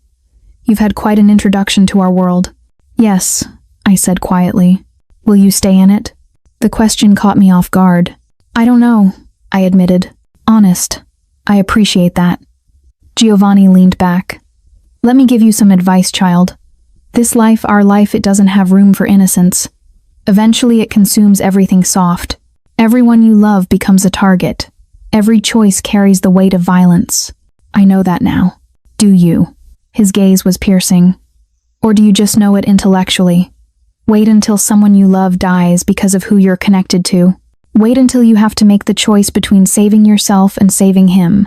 You've had quite an introduction to our world. Yes, I said quietly. Will you stay in it? The question caught me off guard. I don't know, I admitted. Honest. I appreciate that. Giovanni leaned back. Let me give you some advice, child. This life, our life, it doesn't have room for innocence. Eventually it consumes everything soft. Everyone you love becomes a target. Every choice carries the weight of violence. I know that now. Do you? His gaze was piercing. Or do you just know it intellectually? Wait until someone you love dies because of who you're connected to. Wait until you have to make the choice between saving yourself and saving him.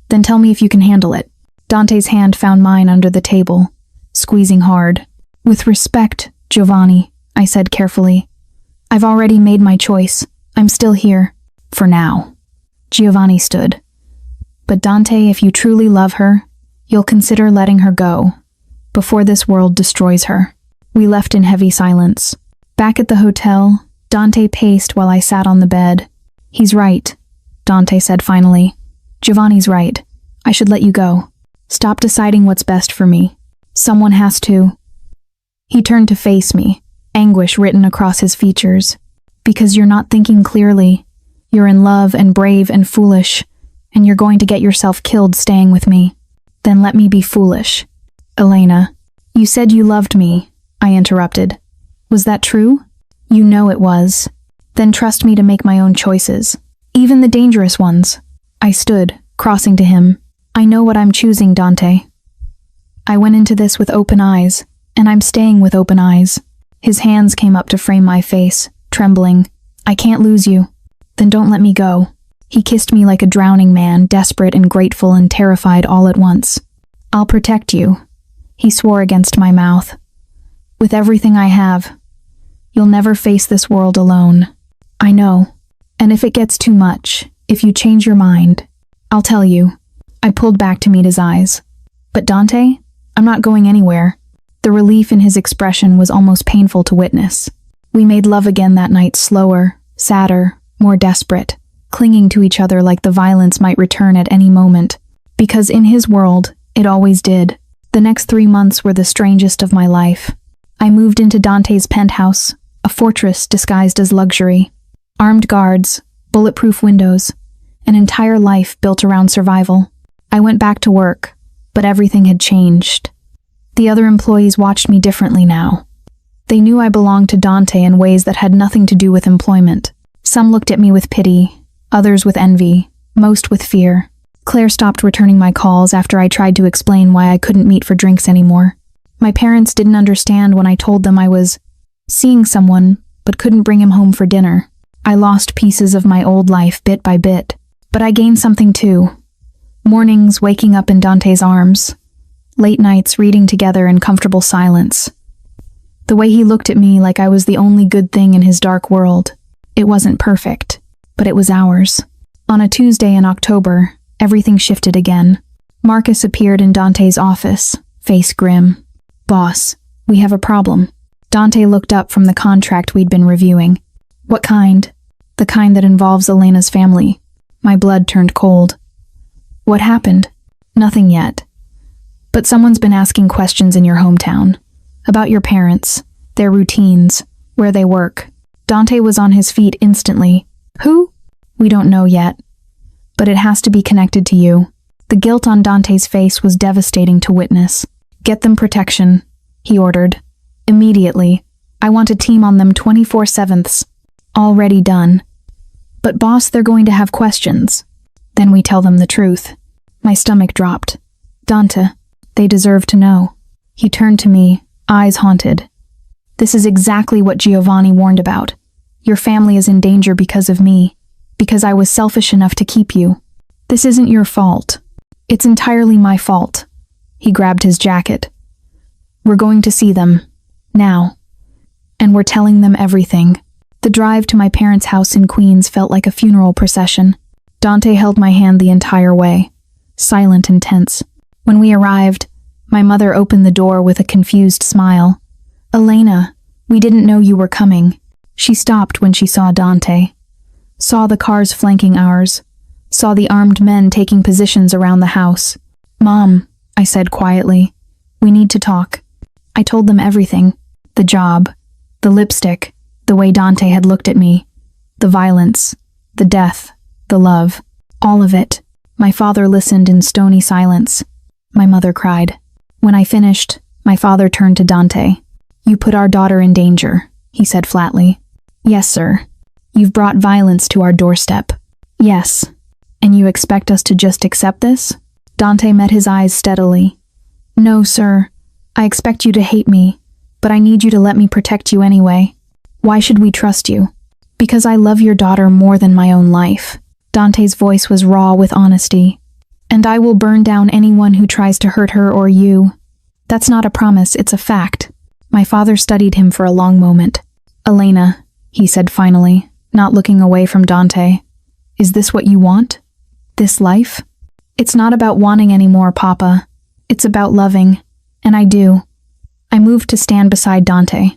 Then tell me if you can handle it. Dante's hand found mine under the table, squeezing hard. With respect, Giovanni, I said carefully. I've already made my choice. I'm still here. For now. Giovanni stood. But Dante, if you truly love her, you'll consider letting her go, before this world destroys her. We left in heavy silence. Back at the hotel, Dante paced while I sat on the bed. He's right, Dante said finally. Giovanni's right. I should let you go. Stop deciding what's best for me. Someone has to. He turned to face me, anguish written across his features. Because you're not thinking clearly. You're in love and brave and foolish, and you're going to get yourself killed staying with me. Then let me be foolish. Elena, you said you loved me, I interrupted. Was that true? You know it was. Then trust me to make my own choices. Even the dangerous ones. I stood, crossing to him. I know what I'm choosing, Dante. I went into this with open eyes, and I'm staying with open eyes. His hands came up to frame my face, trembling. I can't lose you. Then don't let me go. He kissed me like a drowning man, desperate and grateful and terrified all at once. I'll protect you, he swore against my mouth. With everything I have. You'll never face this world alone. I know. And if it gets too much, if you change your mind, I'll tell you. I pulled back to meet his eyes. But Dante, I'm not going anywhere. The relief in his expression was almost painful to witness. We made love again that night, slower, sadder, more desperate, clinging to each other like the violence might return at any moment. Because in his world, it always did. The next 3 months were the strangest of my life. I moved into Dante's penthouse, a fortress disguised as luxury. Armed guards, bulletproof windows, an entire life built around survival. I went back to work, but everything had changed. The other employees watched me differently now. They knew I belonged to Dante in ways that had nothing to do with employment. Some looked at me with pity, others with envy, most with fear. Claire stopped returning my calls after I tried to explain why I couldn't meet for drinks anymore. My parents didn't understand when I told them I was seeing someone, but couldn't bring him home for dinner. I lost pieces of my old life bit by bit, but I gained something too. Mornings waking up in Dante's arms, late nights reading together in comfortable silence. The way he looked at me like I was the only good thing in his dark world. It wasn't perfect, but it was ours. On a Tuesday in October, everything shifted again. Marcus appeared in Dante's office, face grim. Boss, we have a problem. Dante looked up from the contract we'd been reviewing. What kind? The kind that involves Elena's family. My blood turned cold. What happened? Nothing yet. But someone's been asking questions in your hometown. About your parents, their routines, where they work. Dante was on his feet instantly. Who? We don't know yet. But it has to be connected to you. The guilt on Dante's face was devastating to witness. Get them protection, he ordered. Immediately. I want a team on them 24/7. Already done. But boss, they're going to have questions. Then we tell them the truth. My stomach dropped. Dante, they deserve to know. He turned to me, eyes haunted. This is exactly what Giovanni warned about. Your family is in danger because of me, because I was selfish enough to keep you. This isn't your fault. It's entirely my fault." He grabbed his jacket. "We're going to see them. Now. And we're telling them everything." The drive to my parents' house in Queens felt like a funeral procession. Dante held my hand the entire way, silent and tense. When we arrived, my mother opened the door with a confused smile. "Elena, we didn't know you were coming." She stopped when she saw Dante, saw the cars flanking ours, saw the armed men taking positions around the house. "Mom," I said quietly, "we need to talk." I told them everything. The job, the lipstick, the way Dante had looked at me, the violence, the death, the love, all of it. My father listened in stony silence. My mother cried. When I finished, my father turned to Dante. "You put our daughter in danger," he said flatly. "Yes, sir. You've brought violence to our doorstep." "Yes. And you expect us to just accept this?" Dante met his eyes steadily. "No, sir. I expect you to hate me, but I need you to let me protect you anyway. Why should we trust you?" "Because I love your daughter more than my own life." Dante's voice was raw with honesty. "And I will burn down anyone who tries to hurt her or you." "That's not a promise, it's a fact." My father studied him for a long moment. "Elena," he said finally, not looking away from Dante, "is this what you want? This life?" "It's not about wanting anymore, Papa. It's about loving, and I do." I moved to stand beside Dante.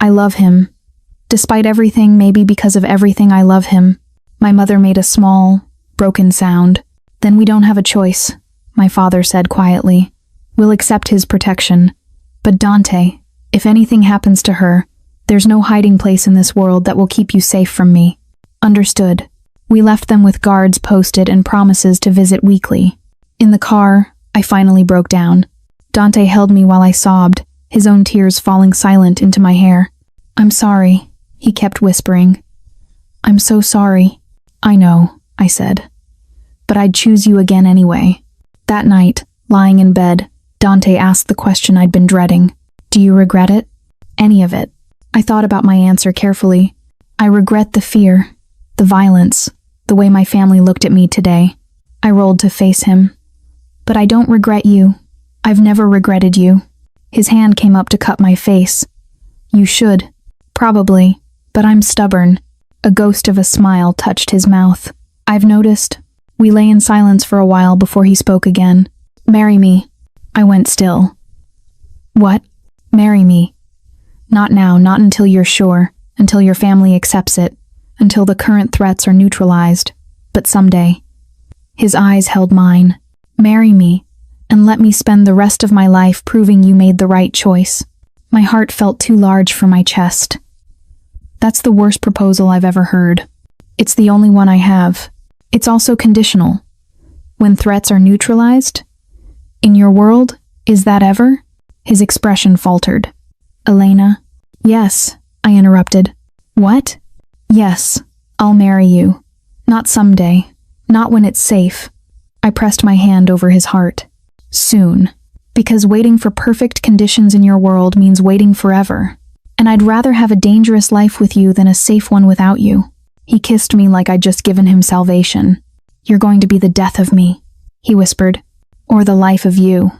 "I love him. Despite everything, maybe because of everything, I love him." My mother made a small, broken sound. "Then we don't have a choice," my father said quietly. "We'll accept his protection. But Dante, if anything happens to her, there's no hiding place in this world that will keep you safe from me." "Understood." We left them with guards posted and promises to visit weekly. In the car, I finally broke down. Dante held me while I sobbed, his own tears falling silent into my hair. "I'm sorry," he kept whispering. "I'm so sorry." "I know," I said. "But I'd choose you again anyway." That night, lying in bed, Dante asked the question I'd been dreading. "Do you regret it?" "Any of it." I thought about my answer carefully. "I regret the fear, the violence, the way my family looked at me today." I rolled to face him. "But I don't regret you. I've never regretted you." His hand came up to cut my face. "You should. Probably. But I'm stubborn." A ghost of a smile touched his mouth. "I've noticed." We lay in silence for a while before he spoke again. "Marry me." I went still. "What?" "Marry me. Not now, not until you're sure, until your family accepts it, until the current threats are neutralized, but someday." His eyes held mine. "Marry me, and let me spend the rest of my life proving you made the right choice." My heart felt too large for my chest. "That's the worst proposal I've ever heard. It's the only one I have. It's also conditional. When threats are neutralized? In your world, is that ever?" His expression faltered. "Elena." "Yes," I interrupted. "What?" "Yes, I'll marry you. Not someday. Not when it's safe." I pressed my hand over his heart. "Soon. Because waiting for perfect conditions in your world means waiting forever. And I'd rather have a dangerous life with you than a safe one without you." He kissed me like I'd just given him salvation. "You're going to be the death of me," he whispered. "Or the life of you,"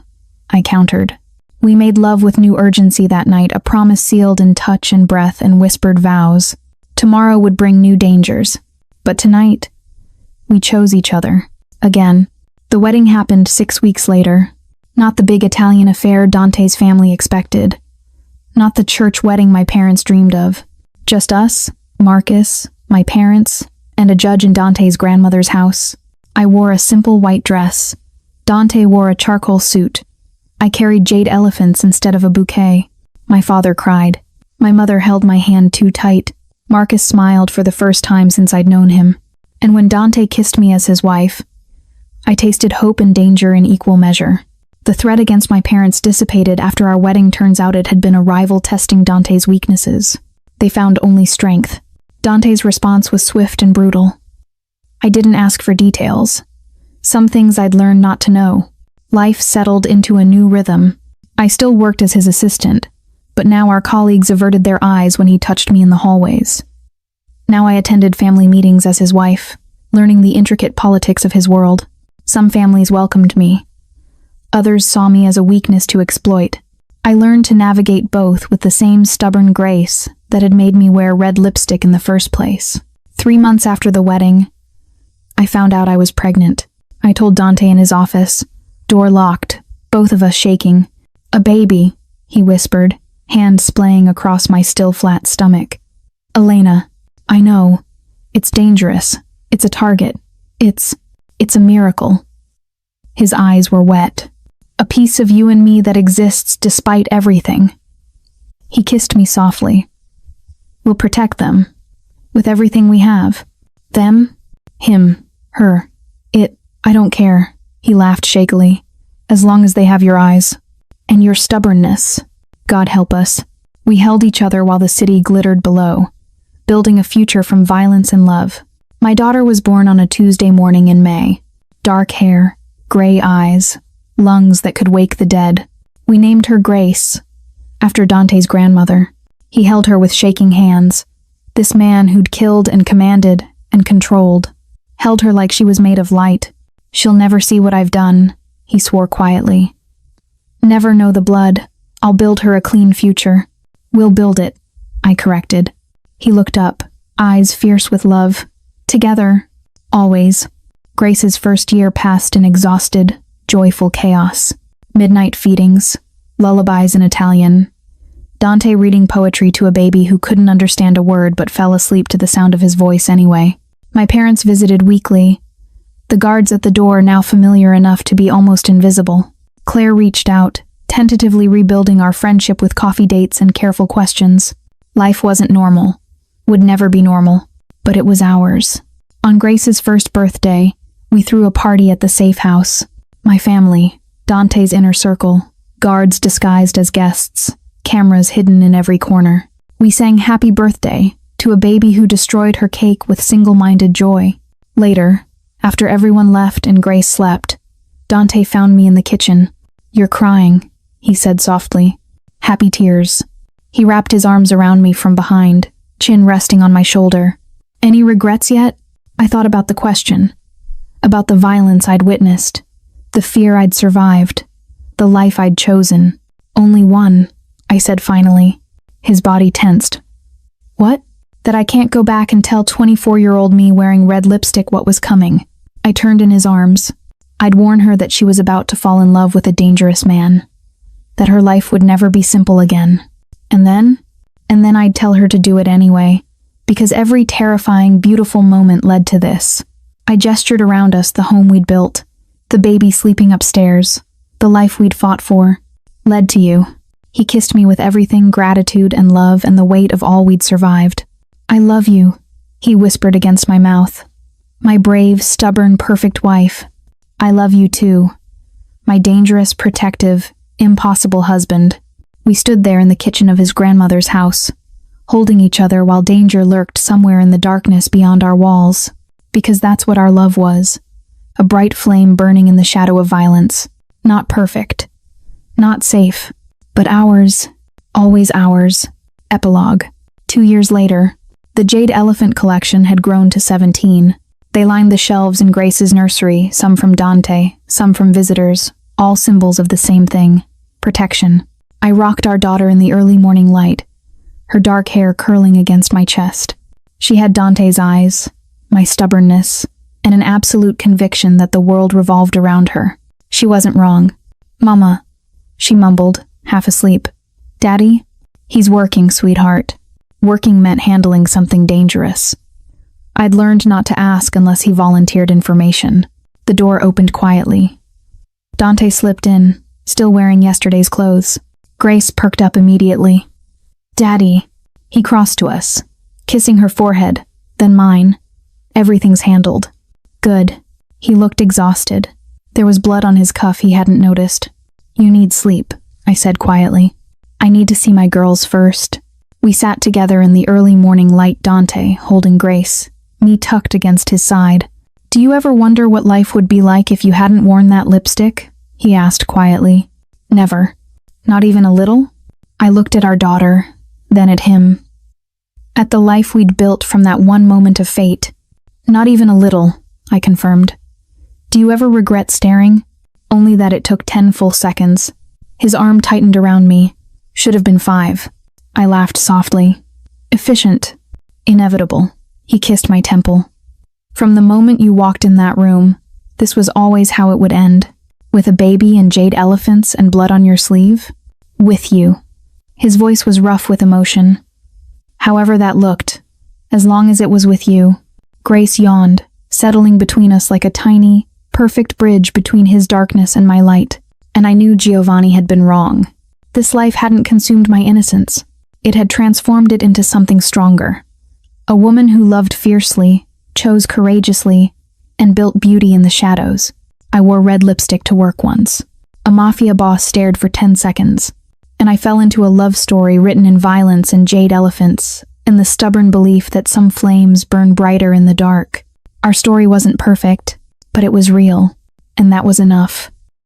I countered. We made love with new urgency that night, a promise sealed in touch and breath and whispered vows. Tomorrow would bring new dangers. But tonight, we chose each other. Again. The wedding happened 6 weeks later. Not the big Italian affair Dante's family expected. Not the church wedding my parents dreamed of. Just us, Marcus, my parents, and a judge in Dante's grandmother's house. I wore a simple white dress. Dante wore a charcoal suit. I carried jade elephants instead of a bouquet. My father cried. My mother held my hand too tight. Marcus smiled for the first time since I'd known him. And when Dante kissed me as his wife, I tasted hope and danger in equal measure. The threat against my parents dissipated after our wedding. Turns out it had been a rival testing Dante's weaknesses. They found only strength. Dante's response was swift and brutal. I didn't ask for details. Some things I'd learned not to know. Life settled into a new rhythm. I still worked as his assistant, but now our colleagues averted their eyes when he touched me in the hallways. Now I attended family meetings as his wife, learning the intricate politics of his world. Some families welcomed me. Others saw me as a weakness to exploit. I learned to navigate both with the same stubborn grace that had made me wear red lipstick in the first place. 3 months after the wedding, I found out I was pregnant. I told Dante in his office, door locked, both of us shaking. "A baby," he whispered, hand splaying across my still flat stomach. "Elena, I know. It's dangerous. It's a target. It's a miracle." His eyes were wet. "A piece of you and me that exists despite everything." He kissed me softly. "We'll protect them. With everything we have. Them, him, her. I don't care." He laughed shakily. "As long as they have your eyes. And your stubbornness. God help us." We held each other while the city glittered below, building a future from violence and love. My daughter was born on a Tuesday morning in May. Dark hair, gray eyes, lungs that could wake the dead. We named her Grace, after Dante's grandmother. He held her with shaking hands. This man who'd killed and commanded and controlled, held her like she was made of light. "She'll never see what I've done," he swore quietly. "Never know the blood. I'll build her a clean future." "We'll build it," I corrected. He looked up, eyes fierce with love. "Together, always." Grace's first year passed in exhausted, joyful chaos. Midnight feedings, lullabies in Italian, Dante reading poetry to a baby who couldn't understand a word but fell asleep to the sound of his voice anyway. My parents visited weekly, the guards at the door now familiar enough to be almost invisible. Claire reached out, tentatively rebuilding our friendship with coffee dates and careful questions. Life wasn't normal, would never be normal, but it was ours. On Grace's first birthday, we threw a party at the safe house. My family, Dante's inner circle, guards disguised as guests, cameras hidden in every corner. We sang happy birthday to a baby who destroyed her cake with single-minded joy. Later, after everyone left and Grace slept, Dante found me in the kitchen. "You're crying," he said softly. "Happy tears." He wrapped his arms around me from behind, chin resting on my shoulder. "Any regrets yet?" I thought about the question, about the violence I'd witnessed, the fear I'd survived, the life I'd chosen. "Only one," I said finally. His body tensed. "What?" "That I can't go back and tell 24-year-old me wearing red lipstick what was coming." I turned in his arms. I'd warn her that she was about to fall in love with a dangerous man, that her life would never be simple again. And then I'd tell her to do it anyway, because every terrifying, beautiful moment led to this. I gestured around us, the home we'd built, the baby sleeping upstairs, the life we'd fought for, led to you. He kissed me with everything, gratitude and love and the weight of all we'd survived. "I love you," he whispered against my mouth. "My brave, stubborn, perfect wife. I love you too. My dangerous, protective, impossible husband." We stood there in the kitchen of his grandmother's house, holding each other while danger lurked somewhere in the darkness beyond our walls. Because that's what our love was. A bright flame burning in the shadow of violence. Not perfect. Not safe. But ours. Always ours. Epilogue. 2 years later, the Jade Elephant collection had grown to 17. They lined the shelves in Grace's nursery, some from Dante, some from visitors, all symbols of the same thing, protection. I rocked our daughter in the early morning light, her dark hair curling against my chest. She had Dante's eyes, my stubbornness, and an absolute conviction that the world revolved around her. She wasn't wrong. "Mama," she mumbled, half asleep. "Daddy?" "He's working, sweetheart." Working meant handling something dangerous. I'd learned not to ask unless he volunteered information. The door opened quietly. Dante slipped in, still wearing yesterday's clothes. Grace perked up immediately. "Daddy." He crossed to us, kissing her forehead, then mine. "Everything's handled." "Good." He looked exhausted. There was blood on his cuff he hadn't noticed. "You need sleep," I said quietly. "I need to see my girls first." We sat together in the early morning light, Dante holding Grace, me tucked against his side. "Do you ever wonder what life would be like if you hadn't worn that lipstick?" he asked quietly. "Never." "Not even a little?" I looked at our daughter, then at him. At the life we'd built from that one moment of fate. Not even a little, I confirmed. Do you ever regret staring? Only that it took 10 full seconds. His arm tightened around me. Should have been 5. I laughed softly. Efficient. Inevitable. He kissed my temple. From the moment you walked in that room, this was always how it would end. With a baby and jade elephants and blood on your sleeve? With you. His voice was rough with emotion. However that looked, as long as it was with you. Grace yawned, settling between us like a tiny, perfect bridge between his darkness and my light. And I knew Giovanni had been wrong. This life hadn't consumed my innocence. It had transformed it into something stronger. A woman who loved fiercely, chose courageously, and built beauty in the shadows. I wore red lipstick to work once. A mafia boss stared for 10 seconds. And I fell into a love story written in violence and jade elephants, and the stubborn belief that some flames burn brighter in the dark. Our story wasn't perfect, but it was real, and that was enough.